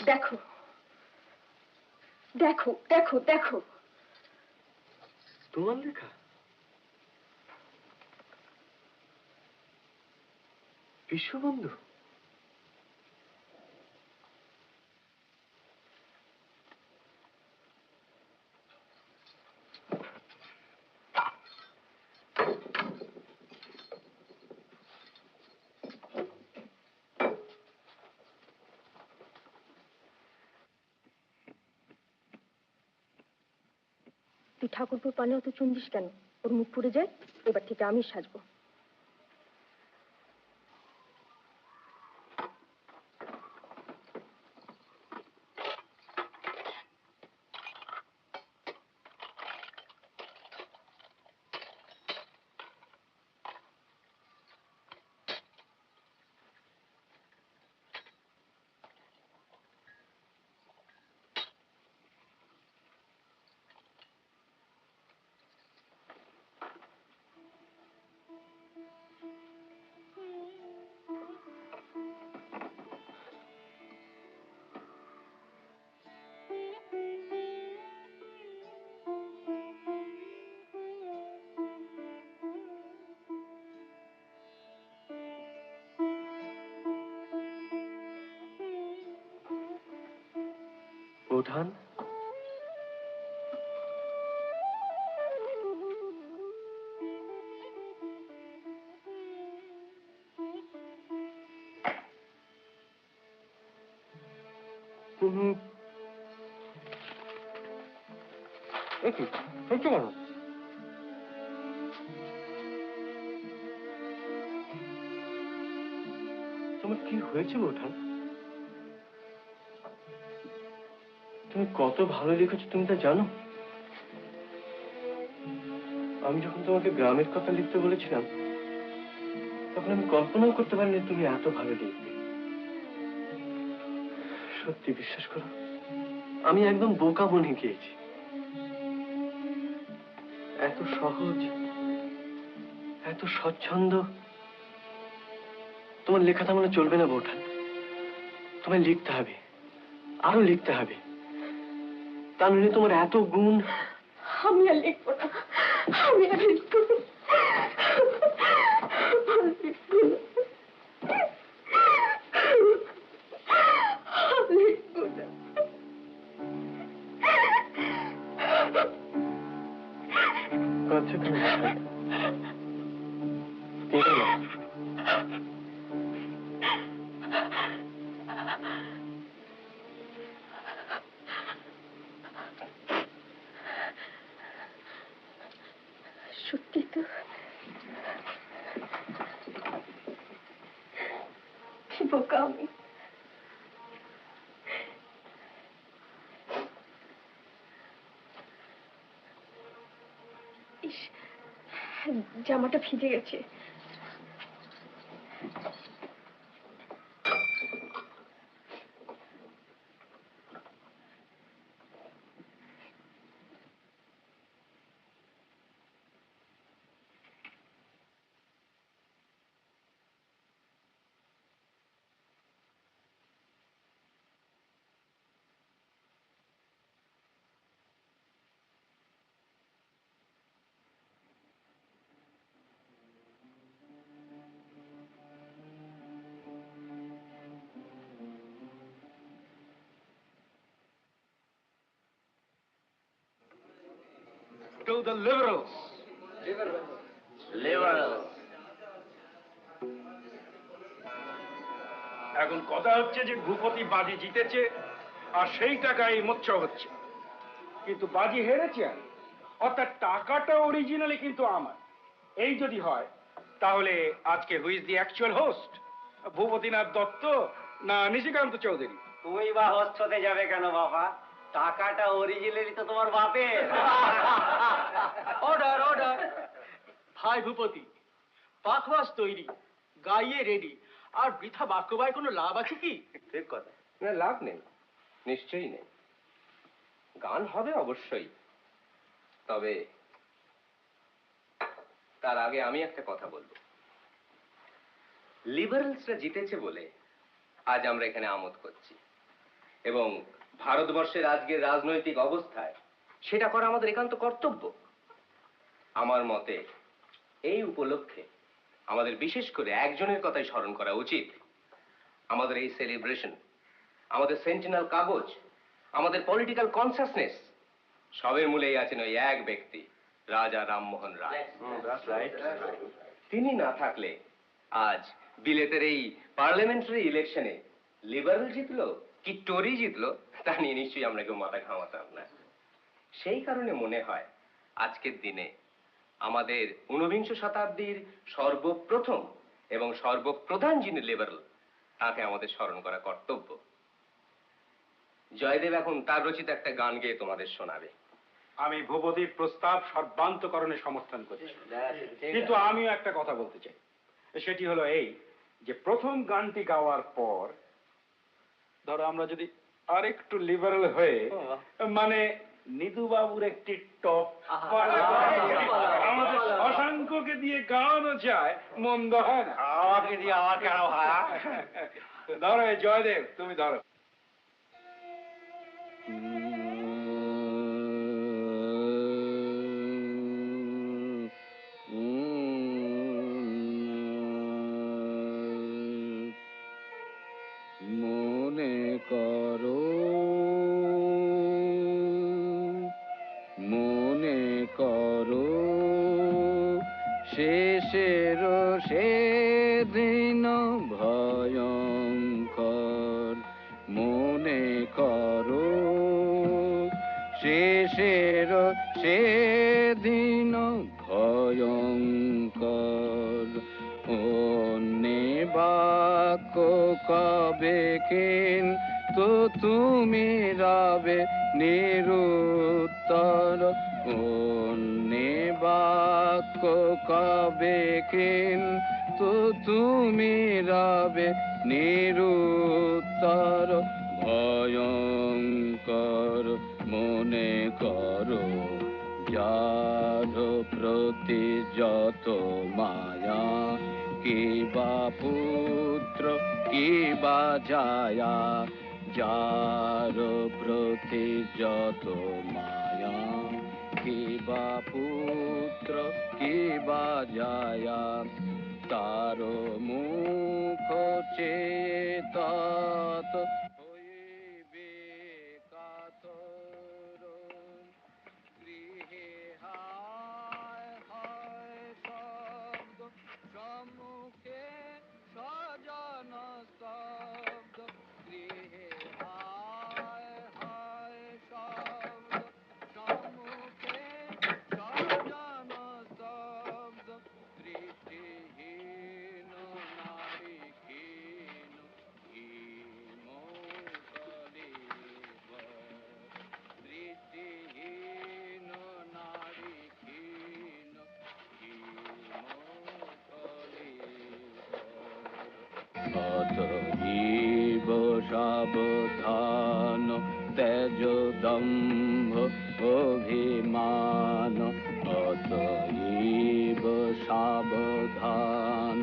দেখো দেখো দেখো দেখো, তোমার লেখা? বিশ্ববন্ধু? তুই ঠাকুরপুর পালে অত চুন্দিস কেন? ওর মুখ পুড়ে যায়, এবার থেকে আমি সাজবো। বৌঠান, তুমি কি হয়েছে কেন? তোমার কি হয়েছে বৌঠান? তুমি কত ভালো লিখেছো তুমি তা জানো? আমি যখন তোমাকে গ্রামের কথা লিখতে বলেছিলাম তখন আমি কল্পনাও করতে পারিনি তুমি এত ভালো লিখবে। সত্যি বিশ্বাস করো, আমি একদম বোকা বনে গিয়েছি। এত সহজ, এত স্বচ্ছন্দ তোমার লেখাটা মনে চলবে না বৌঠান। তোমায় লিখতে হবে, আরো লিখতে হবে। তা নইলে তোমার এত গুণ। আমি আর লিখবো না, আমি আর লিখবো না। লিখবো না। কাঁদছো কেন বৌঠান? কেঁদো না। সত্যি তো, কি বোকা আমি। ইস, জামাটা ভিজে গেছে। To the liberals. Liberals. এখন কথা হচ্ছে যে ভূপতি বাজি জিতেছে আর সেই টাকায় মোচ্ছা হচ্ছে, কিন্তু বাজি হেরেছে আমি, অর্থাৎ টাকাটা অরিজিনালি কিন্তু আমার। এই যদি হয় তাহলে আজকে who's the actual host, Bhupatinath Dutta না নিশিকান্ত চৌধুরী? তুমি বা হোস্ট হতে যাবে কেন বাবা? টাকাটা অরিজিনালি তো তোমার বাপের। Order order. ভাই ভূপতি, পাখওয়াজ তৈরি, গাইয়ে রেডি, আর বৃথা বাক্যবায় কোনো লাভ আছে কি? ঠিক কথা। না, লাভ নেই, নিশ্চয়ই নেই। গান হবে অবশ্যই, তবে তার আগে আমি একটা কথা বলবো। লিবারেলসরা জিতেছে বলে আজ আমরা এখানে আমোদ করছি, এবং ভারতবর্ষের আজকের রাজনৈতিক অবস্থায় সেটা করা আমাদের একান্ত কর্তব্য। আমার মতে এই উপলক্ষে আমাদের বিশেষ করে একজনের কথাই স্মরণ করা উচিত। আমাদের এই সেলিব্রেশন, আমাদের সেন্টিনাল কাগজ, আমাদের পলিটিক্যাল কনসাসনেস, সবের মূলেই আছেন ওই এক ব্যক্তি, রাজা রামমোহন রায়। তিনি না থাকলে আজ বিলেতের এই পার্লামেন্টারি ইলেকশনে লিবারেল জিতলো কি টোরি জিতলো তা নিয়ে নিশ্চয়ই আমরা কেউ মাথা ঘামাতাম না। সেই কারণে মনে হয় আজকের দিনে আমাদের ঊনবিংশ শতাব্দীর সর্বপ্রথম এবং সর্বপ্রধান যিনি লিবারেল, তাকে আমাদের স্মরণ করা কর্তব্য। জয়দেব এখন তার রচিত একটা গান গেয়ে তোমাদের শোনাবে। আমি ভূপতির প্রস্তাব সর্বান্তকরণে সমর্থন করছি, কিন্তু আমিও একটা কথা বলতে চাই। সেটি হলো এই যে প্রথম গানটি গাওয়ার পর ধরো আমরা যদি আরেকটু লিবারেল হয়ে, মানে নিদু বাবুর একটি টপ আমাদের শশাঙ্ককে দিয়ে গাওয়ানো যায়, মন্দ হয় না। আমাকে দিয়ে আমার কেন ভাড়া? ধরো এই জয়দেব, তুমি ধরো। মনে করো, মনে করো, শেষের সেদিন ভয়ঙ্কর। মনে করো, শেষের সেদিন ভয়ঙ্কর। অন্যে বাক্য কবে কিন্তু তুমি রবে নিরুত্তর। অন্যে বাক্য কবে কিন্তু তুমি রবে নিরুত্তর। ভয়ঙ্কর মনে করো, যার প্রতি যত মায়া, কিবা পুত্র কিবা জায়া। যার প্রতি যত মায়া, কিবা পুত্র কিবা জায়া। তার মুখ চেয়ে তত হইবে কাতর। গৃহে হায় হায় শব্দ, সম্মুখে স্বজন স্তব্ধ। গৃহে হায় হায় শব্দ, সম্মুখে স্বজন স্তব্ধ। দৃষ্টিহীন নারী ক্ষীণ, দৃষ্টিহীন নারী ক্ষীণ, অতএব সাবধান, তেজ দম্ভ অভিমান। অতএব সাবধান,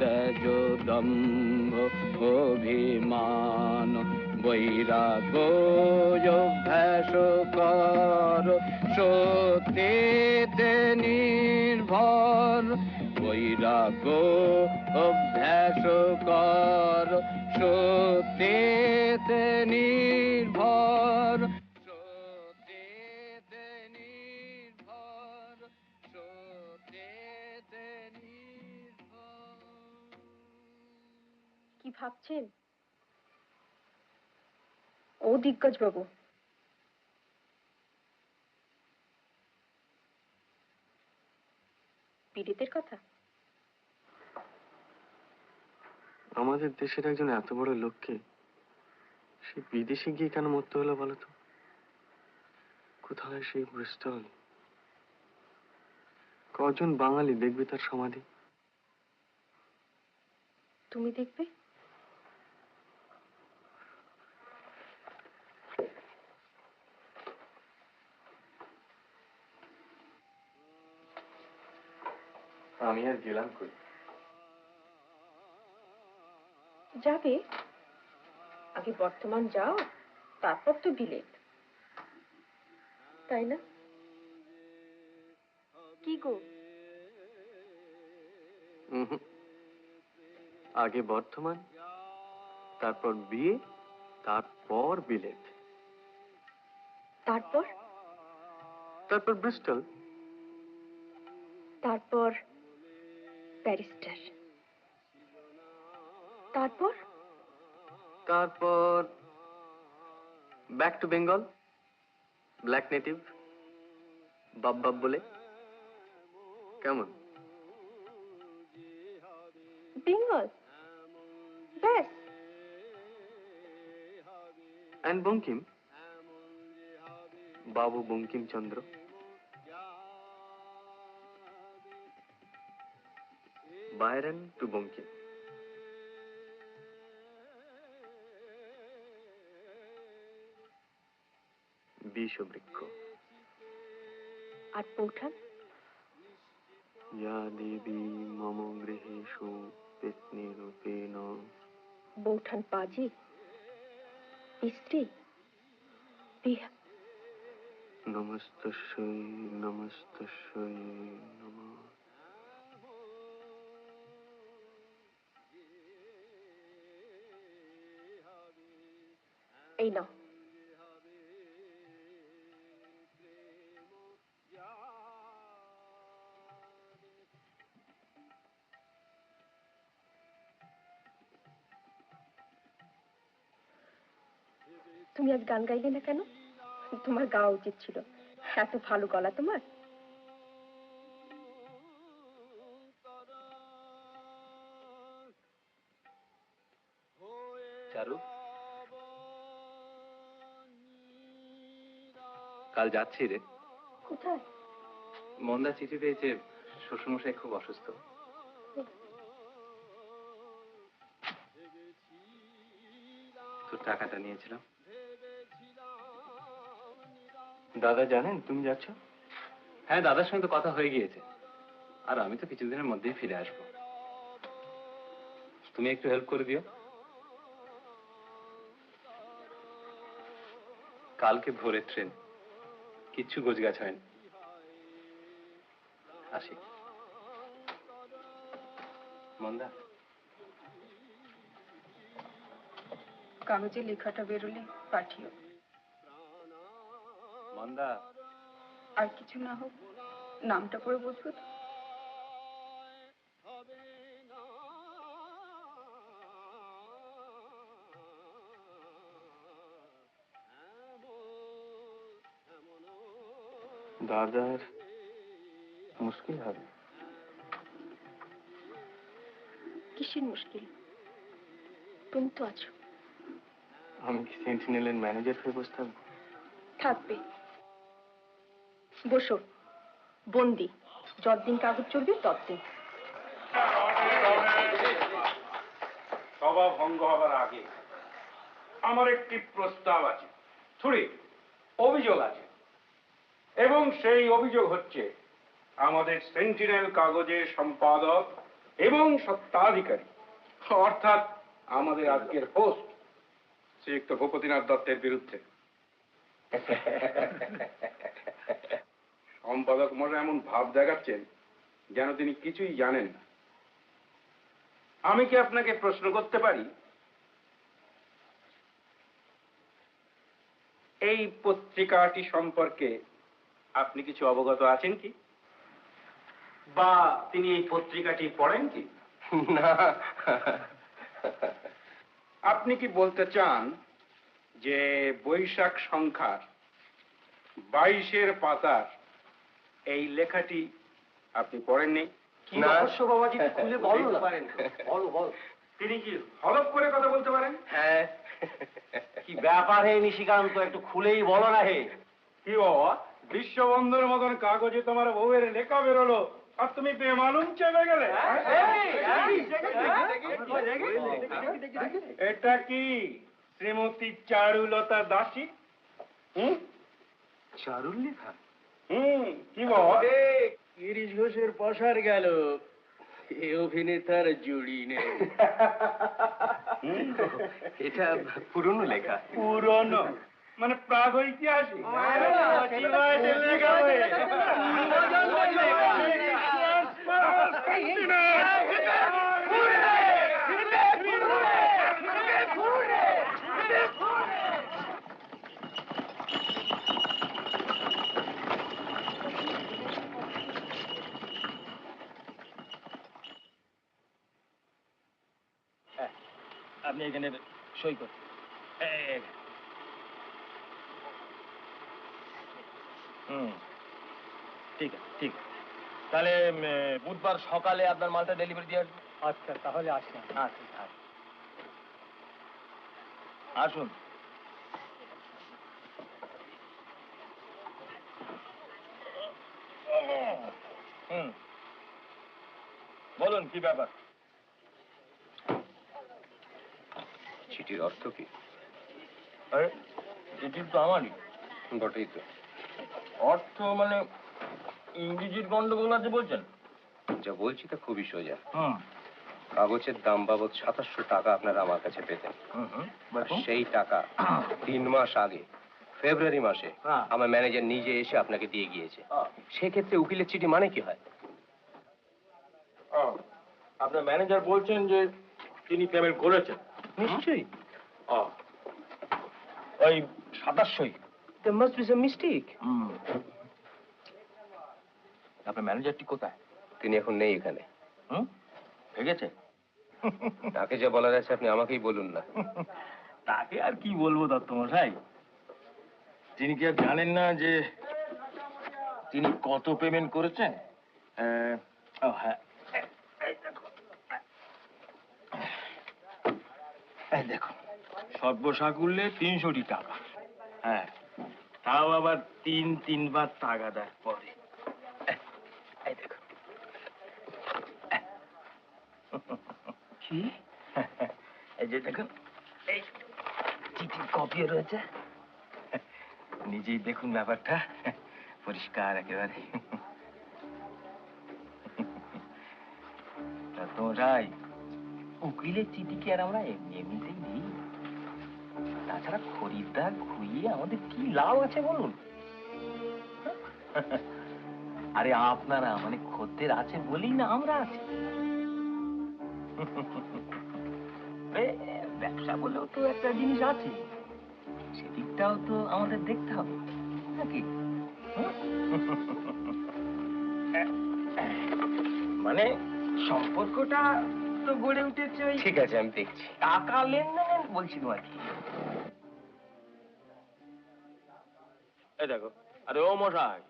তেজ দম্ভ অভিমান। বৈরাগ্য অভ্যাস কর, সত্যেতে নির্ভর। বৈরাগ্য অভ্যাস কর, সত্যেতে নির্ভর। সত্যেতে নির্ভর, সত্যেতে নির্ভর। কি ভাবছেন ও দিগ্গজ বাবু? পীড়িতের কথা? আমাদের দেশের একজন এত বড় লোককে সে বিদেশে গিয়ে কেন মরতে হলো বলো তো? কোথায় সেই ব্রিস্টল? কজন বাঙালি দেখবে তার সমাধি? তুমি দেখবে? আমি আর গেলাম কই? যাবে, আগে বর্ধমান যাও, তারপর তো বিলেত, তাই না? কি গো? আগে বর্ধমান, তারপর বিয়ে, তারপর বিলেত, তারপর? তারপর ব্রিস্টল, তারপর ব্যারিস্টার, তারপর? তারপর back to Bengal, black native, বাব বাব বলে। কেমন? বেঙ্গল ব্যাস? And Bankim, Babu Bankimchandra. Byron to Bankim. Bishabriksha. আর পৌঠান? ইয়া দেবী মম গৃহেষু পেত্নীরূপেণ। বৌঠান পাজি, স্ত্রী, বিহা। নমস্তস্যৈ নমস্তস্যৈ নমঃ। এই নাও। তুমি আজ গান গাইলে না কেন? তোমার গাওয়া উচিত ছিল, এত ভালো গলা তোমার। চারু, কাল যাচ্ছি রে। কোথায়? মন্দা চিঠি পেয়েছে, শ্বশুরমশাই খুব অসুস্থ। তোর টাকাটা নিয়েছিলাম। দাদা জানেন তুমি যাচ্ছ? হ্যাঁ, দাদার সঙ্গে তো কথা হয়ে গিয়েছে, আর আমি তো কিছুদিনের মধ্যেই ফিরে আসবো। তুমি একটু হেল্প করে দিও। কালকে ভোরের ট্রেন, কিচ্ছু গোছগাছ হয়নি। আসি। মন্দা, কাগজে লেখাটা বেরোলে পাঠিও। মন্দা। আর কিছু না হোক, নামটা পড়ে বসবো তো। দাদার মুশকিল হবে। কিসের মুশকিল? তুমি তো আছো। আমি কি সেন্টিনেলের ম্যানেজার হয়ে বসে থাকবো? থাকবে, বসো। বন্দি, যতদিন কাগজ চলবে ততদিন। সভা ভঙ্গ হবার আগে আমার একটি প্রস্তাব আছে, থুড়ি অভিযোগ আছে, এবং সেই অভিযোগ হচ্ছে আমাদের সেন্টিনেল কাগজের সম্পাদক এবং সত্ত্বাধিকারী, অর্থাৎ আমাদের আজকের হোস্ট শ্রীযুক্ত ভূপতিনাথ দত্তের বিরুদ্ধে। সম্পাদক মশাই এমন ভাব দেখাচ্ছেন যেন তিনি কিছুই জানেন না। আমি কি আপনাকে প্রশ্ন করতে পারি, এই পত্রিকাটি সম্পর্কে আপনি কিছু অবগত আছেন কি, বা তিনি এই পত্রিকাটি পড়েন কি? না। আপনি কি বলতে চান যে বৈশাখ সংখ্যার 22-এর পাতার এই লেখাটি আপনি পড়েননি? না। বাবাজি, খুলে বলো না। বলো বলো। তিনি কি হলফ করে কথা বলতে পারেন? হ্যাঁ। কি ব্যাপার হে নিশিকান্ত, একটু খুলেই বলো না হে। কি বাবা, বিশ্ববন্ধুর মতন কাগজে তোমার বউয়ের লেখা বেরোলো আর তুমি বেমালুম চেপে গেলে? এটা কি শ্রীমতী চারুলতা দাসী? চারুর লেখা? কি বাবা? গিরিশ ঘোষের পসার গেল, এ অভিনেতার জুড়ি নেই। এটা পুরনো লেখা। পুরনো মানে প্রাগ ঐতিহাসিক। আপনি এখানে সই করুন। ঠিক আছে, ঠিক আছে। তাহলে বুধবার সকালে আপনার মালটা ডেলিভারি দিয়ে আসবো। আচ্ছা, তাহলে আসুন। আচ্ছা, আসুন। বলুন কি ব্যাপার? চিঠির অর্থ কি? আরে চিঠি তো আমারই। বটেই তো। অর্থ মানে ইংরেজির গন্ডগোল আছে বলছেন? যা বলছি তা খুবই সোজা। হুম কাগজের দাম বাবদ 2700 টাকা আপনারা আমার কাছে পেতেন। আর সেই টাকা 3 মাস আগে ফেব্রুয়ারি মাসে হ্যাঁ। আমার ম্যানেজার নিজে এসে আপনাকে দিয়ে গিয়েছে। সেক্ষেত্রে উকিলের চিঠি মানে কি হয়? আপনার ম্যানেজার বলছেন যে তিনি পেমেন্ট করেছেন। নিশ্চয়ই। ওই 2700। There must be some mistake. আপনার ম্যানেজারটি কোথায়? তিনি এখন নেই এখানে। ভেগেছে? তাকে যা বলার আছে আপনি আমাকেই বলুন না। তাকে আর কি বলবো দত্তমশাই? তিনি কি আর জানেন না যে তিনি কত পেমেন্ট করেছেন? হ্যাঁ, এই দেখো, সর্বসাকুল্যে 300 টাকা। হ্যাঁ, তাও আবার তিনবার টাকা দেয় পরে। এই দেখো। কি? এই যে দেখুন, এই চিঠির কপিও রয়েছে। নিজেই দেখুন ব্যাপারটা, পরিষ্কার একেবারে। তোরাই উকিলের চিঠি কি আর আমরা এমনিতেই দিই? তাছাড়া খরিদ্দার খুইয়ে আমাদের কি লাভ আছে বলুন? আরে আপনারা মানে খদ্দের আছে বলেই না আমরা আছি। ব্যবসা বলেও তো একটা জিনিস আছে, সেদিকটাও তো আমাদের দেখতে হবে নাকি? মানে সম্পর্কটা তো গড়ে উঠেছে ওই ঠিক আছে, আমি দেখছি। টাকা লেনদেন বলছিল আর কি। এই দেখো, আরে ও মশাই,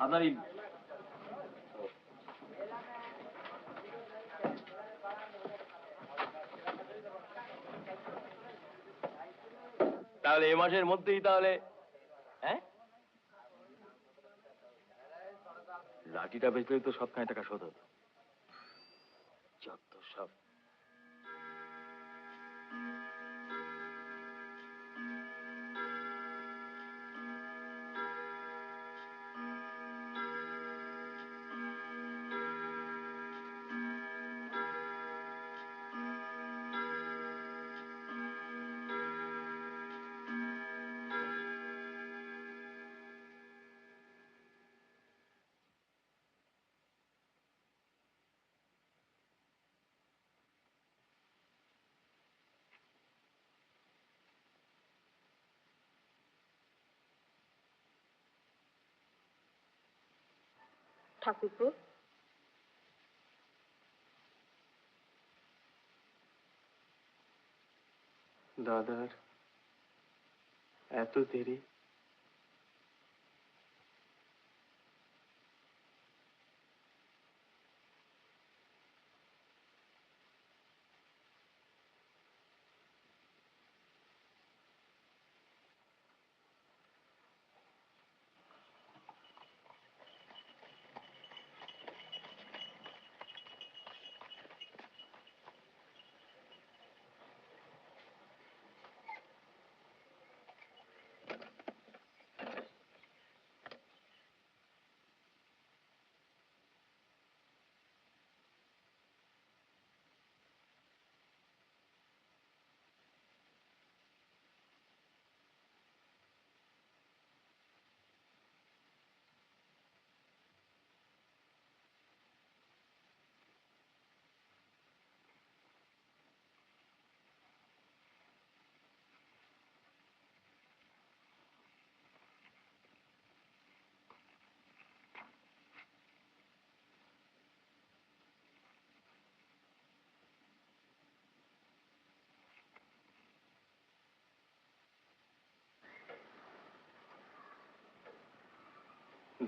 আপনার এই তাহলে এ মাসের মধ্যেই তাহলে, হ্যাঁ, লাঠিটা বেচলেই তো সবখানে টাকা শোধ হতো। যত সব। ঠাকুরপো, দাদার এত দেরি?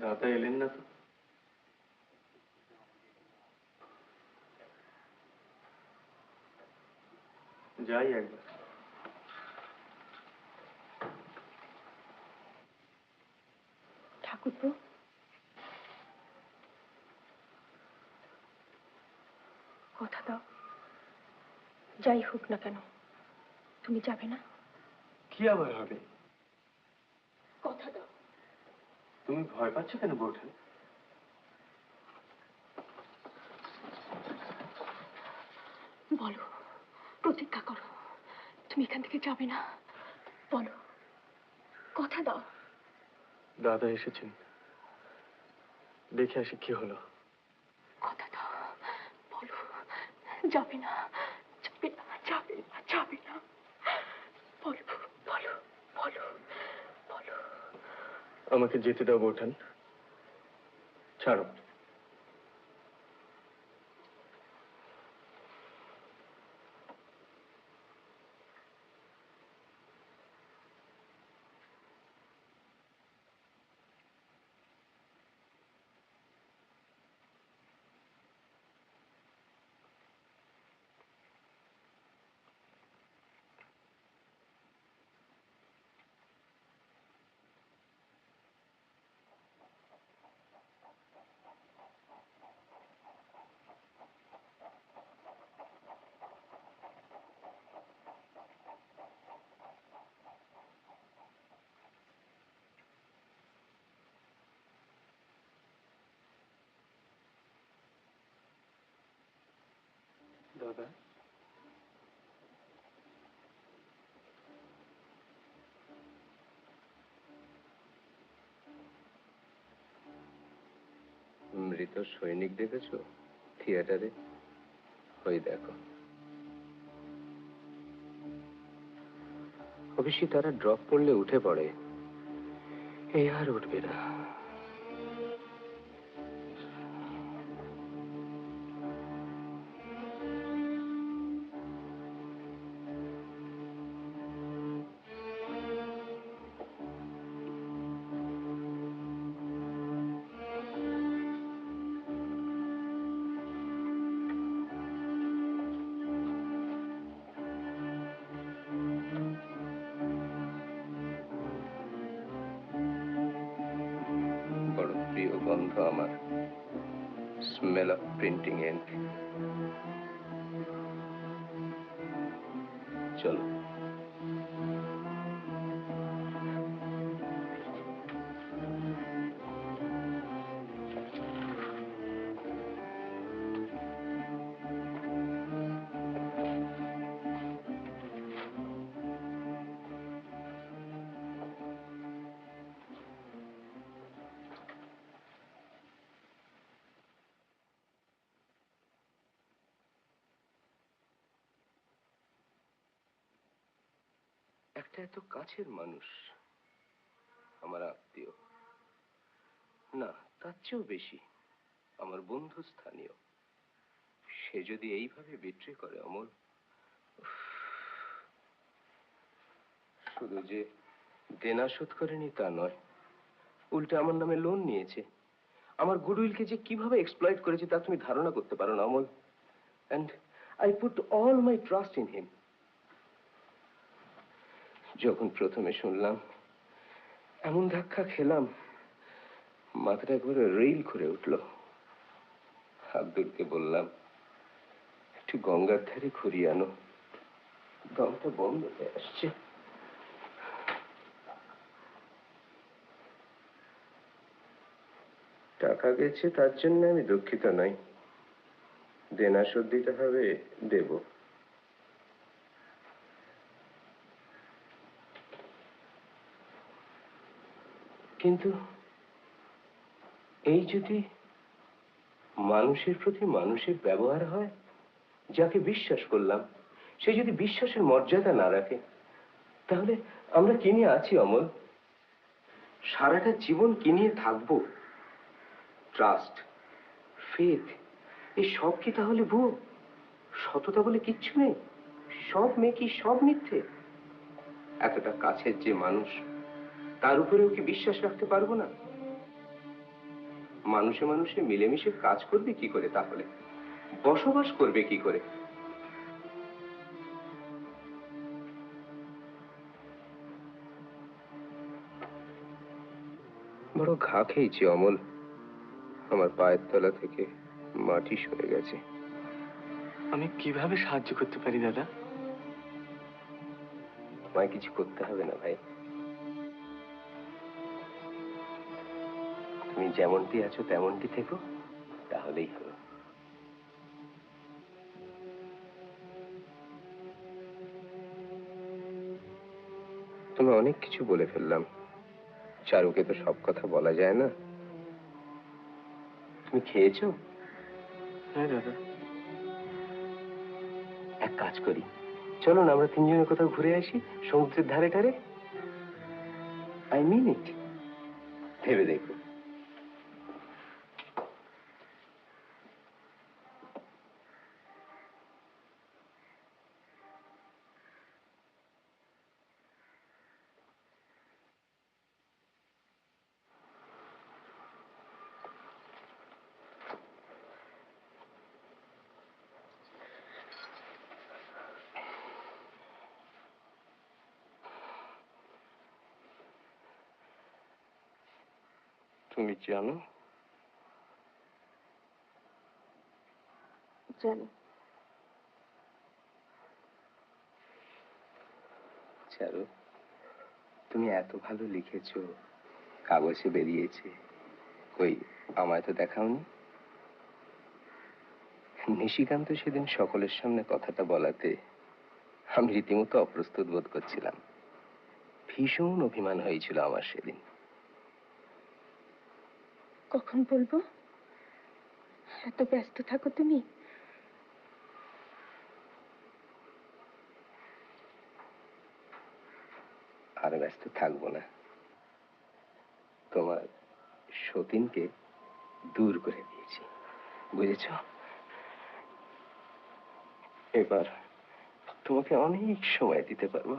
দাদা এলেন না তো? যাই একবার। ঠাকুরপো, কথা দাও, যাই হোক না কেন তুমি যাবে না? কি আবার হবে? কথা দাও। তুমি ভয় পাচ্ছ কেন বৌঠান? বলো, প্রতিজ্ঞা করো, তুমি এখান থেকে যাবে না। বলো, কথা দাও। দাদা এসেছেন, দেখে আসি কি হলো। কথা দাও, বলো, যাবে না, যাবে না, যাবে না, যাবে না। বলো, বলো, বলো, বলো। আমাকে যেতে দাও বৌঠান, ছাড়ো। দাদা, মৃত সৈনিক দেখেছো থিয়েটারে? ওই দেখো, অবশ্যই তারা ড্রপ করলে উঠে পড়ে, এই আর উঠবে না। বড় প্রিয় গন্ধ আমার, স্মেল অফ প্রিন্টিং ইঙ্ক। চলো। একটা এত কাছের মানুষ, আমার আত্মীয় না, তার চেয়েও বেশি আমার বন্ধু স্থানীয়, সে যদি এইভাবে বিট্রে করে অমল, শুধু যে দেনা শোধ করেনি তা নয়, উল্টে আমার নামে লোন নিয়েছে। আমার গুডউইলকে যে কিভাবে এক্সপ্লয়েট করেছে তা তুমি ধারণা করতে পারো না Amal. And I put all my trust in him. যখন প্রথমে শুনলাম, এমন ধাক্কা খেলাম, মাথাটা একবারে রেইল করে উঠল। আব্দুলকে বললাম, একটু গঙ্গার ধারে ঘুরিয়ে আনো, দমটা বন্ধ হয়ে আসছে। টাকা গেছে তার জন্য আমি দুঃখিত নই, দেনা শোধ দিতে হবে, দেব। কিন্তু এই যদি মানুষের প্রতি মানুষের ব্যবহার হয়, যাকে বিশ্বাস করলাম সে যদি বিশ্বাসের মর্যাদা না রাখে, তাহলে আমরা কি নিয়ে আছি অমল? সারাটা জীবন কি নিয়ে থাকবো? ট্রাস্ট, ফেথ, এই সব কি তাহলে ভুয়ো? সততা বলে কিচ্ছু নেই? সব মেকি, সব মিথ্যে? এতটা কাছের যে মানুষ, তার উপরেও কি বিশ্বাস রাখতে পারবো না? মানুষে মানুষে মিলেমিশে কাজ করবে কি করে, তাহলে বসবাস করবে কি করে? বড় ঘা খেয়েছি অমল, আমার পায়ের তলা থেকে মাটি সরে গেছে। আমি কিভাবে সাহায্য করতে পারি দাদা? তোমায় কিছু করতে হবে না ভাই, তুমি যেমনটি আছো তেমনটি থেকো, তাহলেই হলো। তুমি অনেক কিছু বলে ফেললাম, চারুকে তো সব কথা বলা যায় না। তুমি খেয়েছো? হ্যাঁ দাদা। এক কাজ করি, চলো না আমরা তিনজনে কোথাও ঘুরে আসি, সমুদ্রের ধারে ধারে। আই মিন ইট, ভেবে দেখো। তুমি জানো? জানি। চারু, তুমি এত ভালো লিখেছো, কাগজে বেরিয়েছে, কই আমায় তো দেখাওনি। নিশিকান্ত সেদিন সকলের সামনে কথাটা বলাতে আমি রীতিমতো অপ্রস্তুত বোধ করছিলাম। ভীষণ অভিমান হয়েছিল আমার সেদিন। কখন বলবো? এত ব্যস্ত থাকো তুমি। আর ব্যস্ত থাকবো না, তোমার সতীনকে দূর করে দিয়েছি, বুঝেছ? এবার তোমাকে অনেক সময় দিতে পারবো।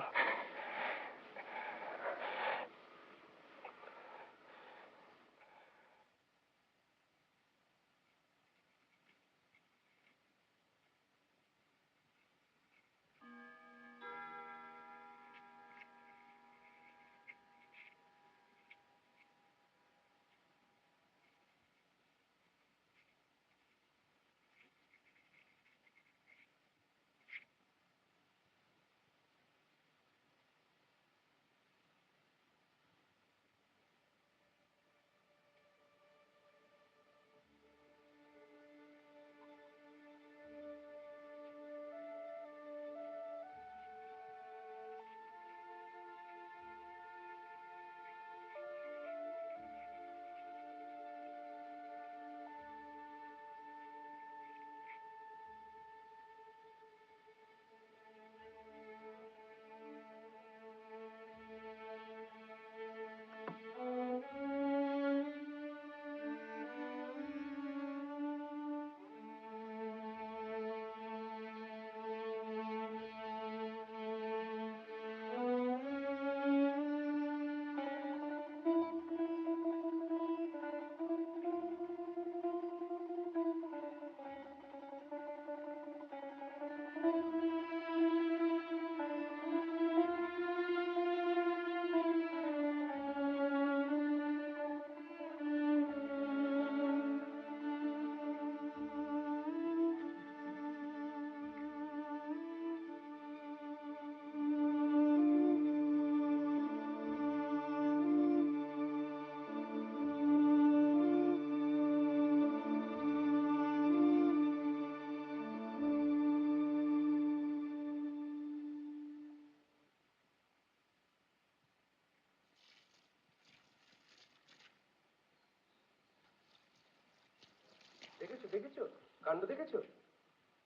দেখেছো দেখেছো, কাণ্ড দেখেছো?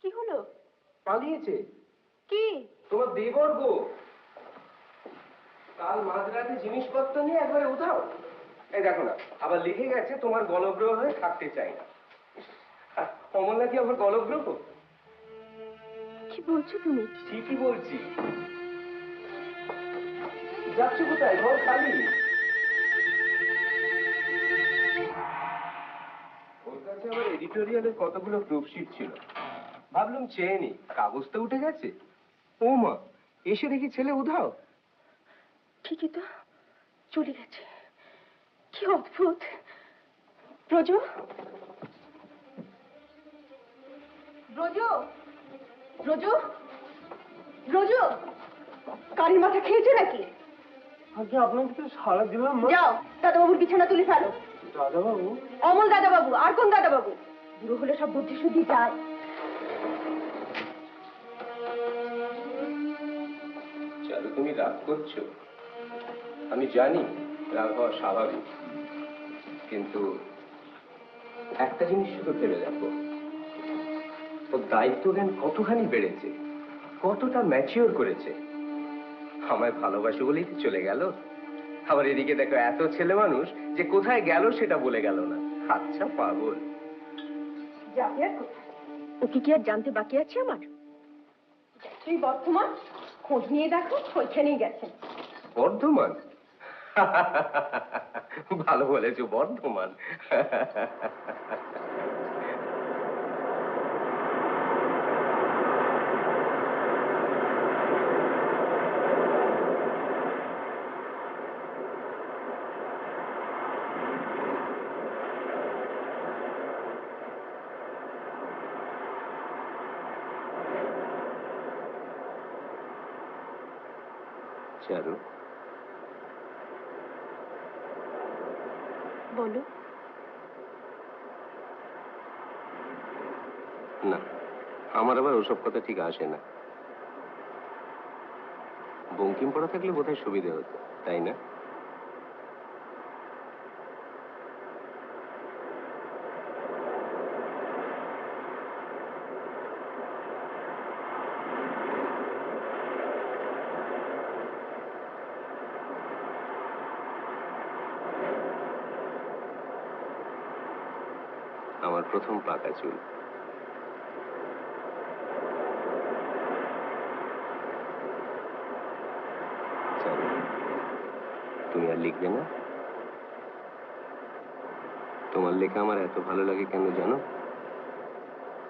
কি হলো? পালিয়েছে। কি? তোমার দেবর গো। কাল মাঝরাতে জিনিসপত্র নিয়ে একবারে উধাও। এই দেখো না, আবার লিখে গেছে তোমার গলগ্রহ হয়ে থাকতে চাই না। অমল নাকি আবার গলগ্রহ? কি বলছো তুমি? ঠিকই বলছি। যাচ্ছ কোথায়? ঘর খালি। আমার এডিটোরিয়ালের কতগুলো প্রুফশিট ছিল, ভাবলাম চেয়ে নি, কাগজ তো উঠে গেছে। ও মা, এসে দেখি ছেলে উধাও। ঠিকই তো, চলে গেছে। কি অদ্ভুত। ব্রজ, ব্রজ, ব্রজ, ব্রজ, কারির মাথা খেয়েছে নাকি? আগে আপনাকে তো সারা দিলাম। যাও দাদাবাবুর বিছানা তুলে ফেলো। দাদাবাবু? অমল দাদাবাবু, আর কোন দাদাবাবু? বুড়ো হলে সব বুদ্ধি শুদ্ধি যায়। চারু, তুমি রাগ করছো, আমি জানি রাগ হওয়া স্বাভাবিক, কিন্তু একটা জিনিস শুধু ভেবে দেখো, ওর দায়িত্ব জ্ঞান কতখানি বেড়েছে, কতটা ম্যাচিওর করেছে। আমায় ভালোবাসে বলেই তো চলে গেল। আবার এদিকে দেখো, এত ছেলে মানুষ যে কোথায় গেল সেটা বলে গেল না। আচ্ছা পাগল। যাবে আর কোথায়? ওকে কি আর জানতে বাকি আছে আমার? তুই বর্ধমান, খোঁজ নিয়ে দেখো, ওইখানেই গেছেন। বর্ধমান? ভালো বলেছো, বর্ধমান। চারু, বলো। না, আমার আবার ওসব কথা ঠিক আসে না। বঙ্কিম পড়া থাকলে বোধহয় সুবিধে হতো, তাই না? আমার প্রথম পাকা চুল। চারু, তুমি আর লিখবে না? তোমার লেখা আমার এত ভালো লাগে কেন জানো?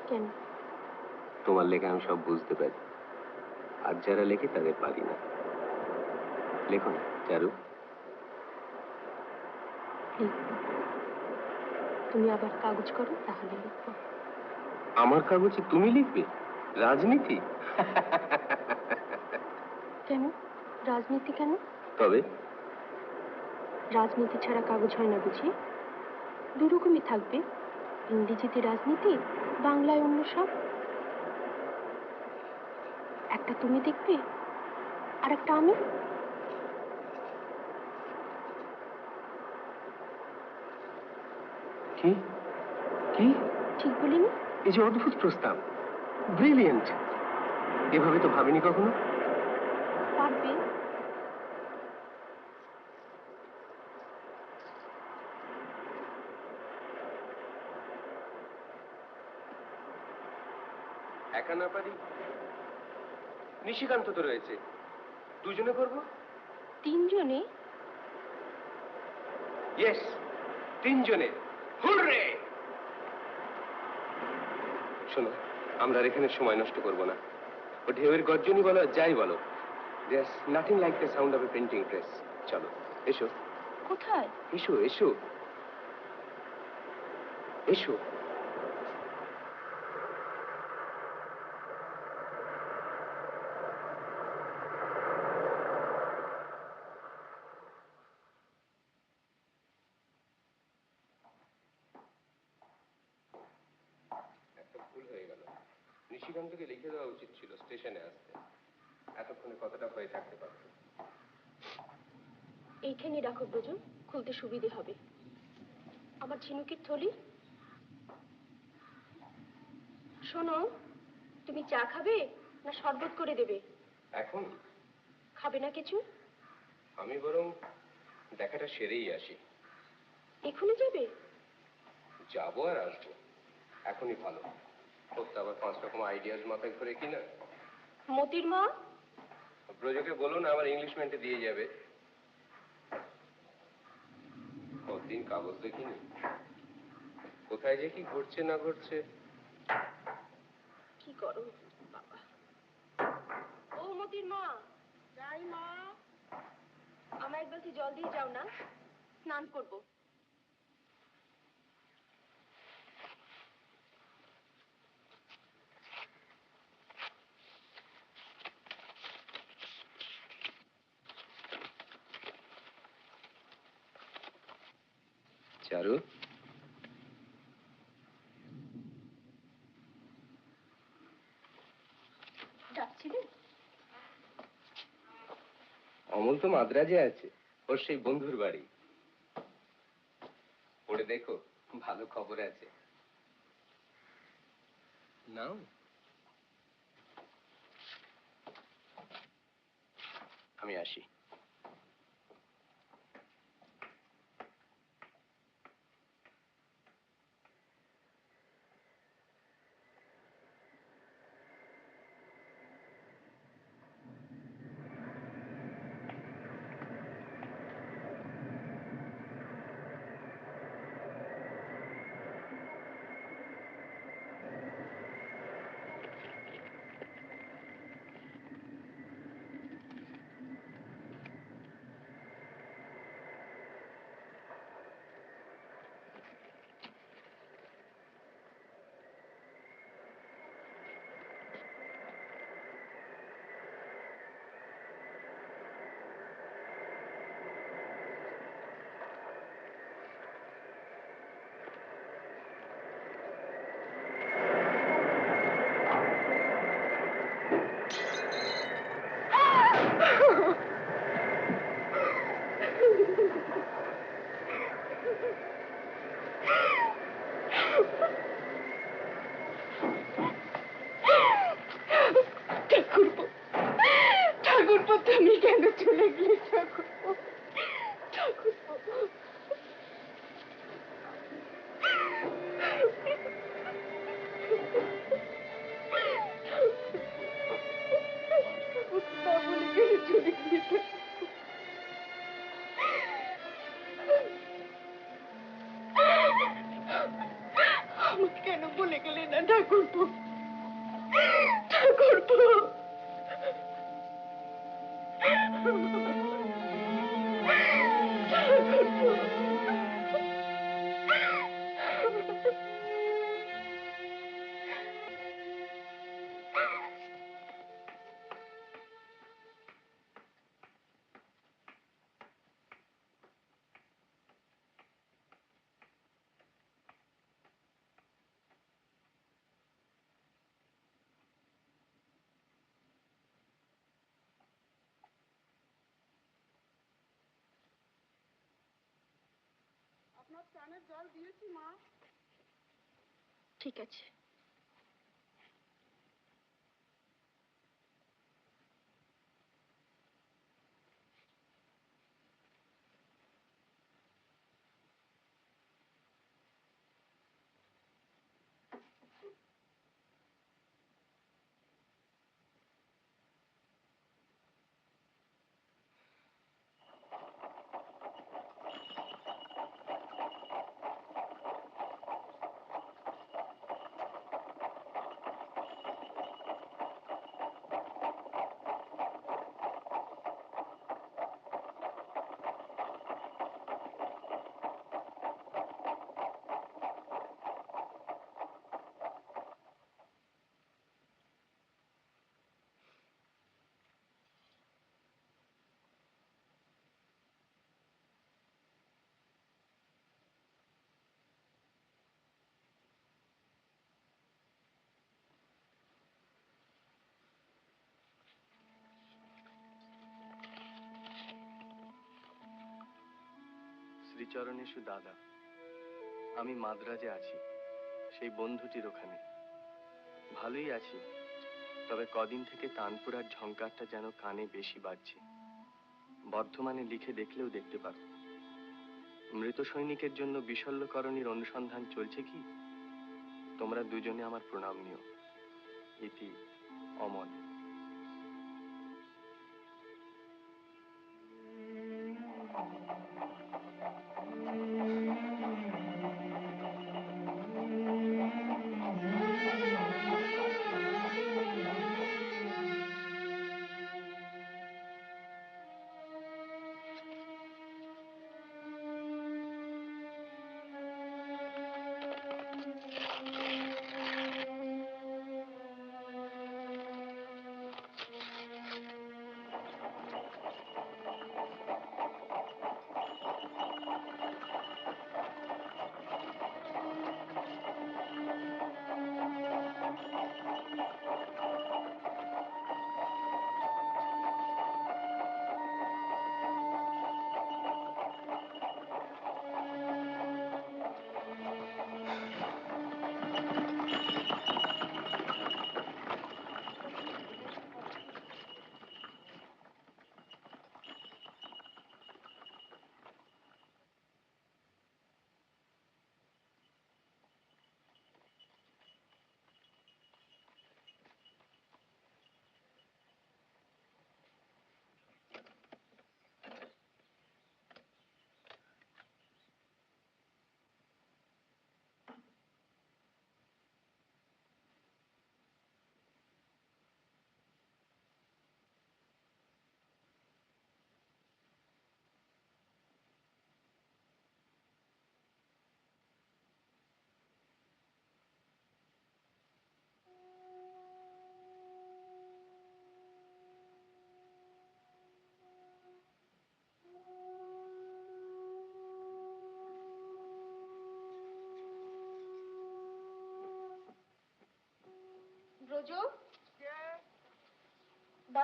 কেন? তোমার লেখা আমি সব বুঝতে পারি, আর যারা লেখে তাদের পারি না। লেখো না চারু। লিখবো। তুমি আবার কাগজ করো, তাহলে লিখবো। আমার কাগজে তুমি লিখবে? রাজনীতি? কেন রাজনীতি? কেন? তবে রাজনীতি ছাড়া কাগজ হয় না বুঝি? দুরকমই থাকবে, ইংরেজিতে রাজনীতি, বাংলায় অন্য সব। একটা তুমি দেখবে, আর একটা আমি। কি কি ঠিক বলিনি? এই যে অদ্ভুত প্রস্তাব, ব্রিলিয়েন্ট। এভাবে তো ভাবিনি কখনো। পারবে। একা না পারি, নিশিকান্ত তো রয়েছে, দুজনে করবো। তিনজনে? ইয়েস, তিনজনে। হুররে! শোনো, আমরা আর এখানে সময় নষ্ট করবো না। ও ঢেউয়ের গর্জনই বলো, যাই বলো, there's nothing like the sound of a printing press. চলো, এসো। কোথায়? এসো এসো এসো। একটা ভুল হয়ে গেল, নিশিকান্তকে লিখে দেওয়া উচিত ছিল স্টেশনে আসতে, এতক্ষণে কতটা হয়ে থাকতে পারত। এইখানে রাখো ব্রজ, খুলতে সুবিধে হবে। আমার ঝিনুকের থলি। শোনো, তুমি চা খাবে না শরবত করে দেবে? এখন খাবে না কিছু? আমি বরং দেখাটা সেরেই আসি। এখনই যাবে? যাবো আর আসবো, এখনই ভালো। ওর তো আবার 5 রকম আইডিয়াস মাথায় ঘুরে কিনা। মতির মা? ব্রজকে বলুন আমার ইংলিশমেন্টে দিয়ে যাবে। কতদিন কাগজ দেখিনি। কোথায় যে কি ঘটছে না ঘটছে। কি করো বাবা? ও মতির মা, যাই মা। আমার এক বালতি জল দিয়ে যাও না, স্নান করবো। চারু, ডাকছিলে? অমল তো মাদ্রাজে আছে, ওর সেই বন্ধুর বাড়ি। পড়ে দেখো, ভালো খবর আছে। নাও। আমি আসি। ঠাকুরপো, ঠাকুরপো, তুমি কেন চলে গেলে? ঠাকুরপো, ঠাকুরপো। তা বলে কেন চলে গেলে? আমাকে কেন বলে গেলে না ঠাকুরপো? ঠাকুরপো, আপনার চানের জল দিয়েছি মা। ঠিক আছে। শ্রীচরণেশু দাদা, আমি মাদ্রাজে আছি, সেই বন্ধুটির ওখানে। ভালোই আছি, তবে কদিন থেকে তানপুরার ঝংকারটা যেন কানে বেশি বাজছে। বর্ধমানে লিখে দেখলেও দেখতে পারো। মৃত সৈনিকের জন্য বিশল্যকরণীর অনুসন্ধান চলছে কি? তোমরা দুজনে আমার প্রণাম নিও। ইতি অমল।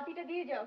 বাতিটা দিয়ে যাও।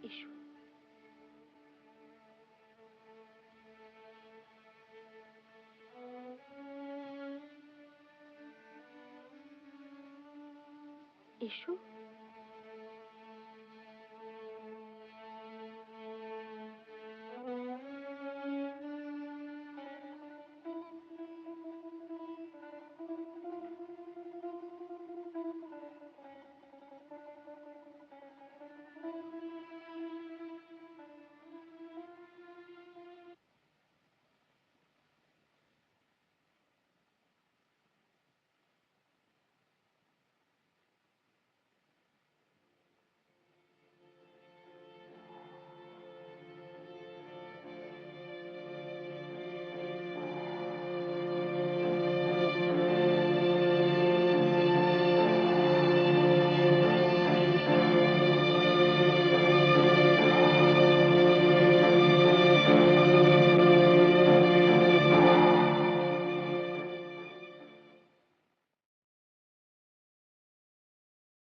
এসো। এসো।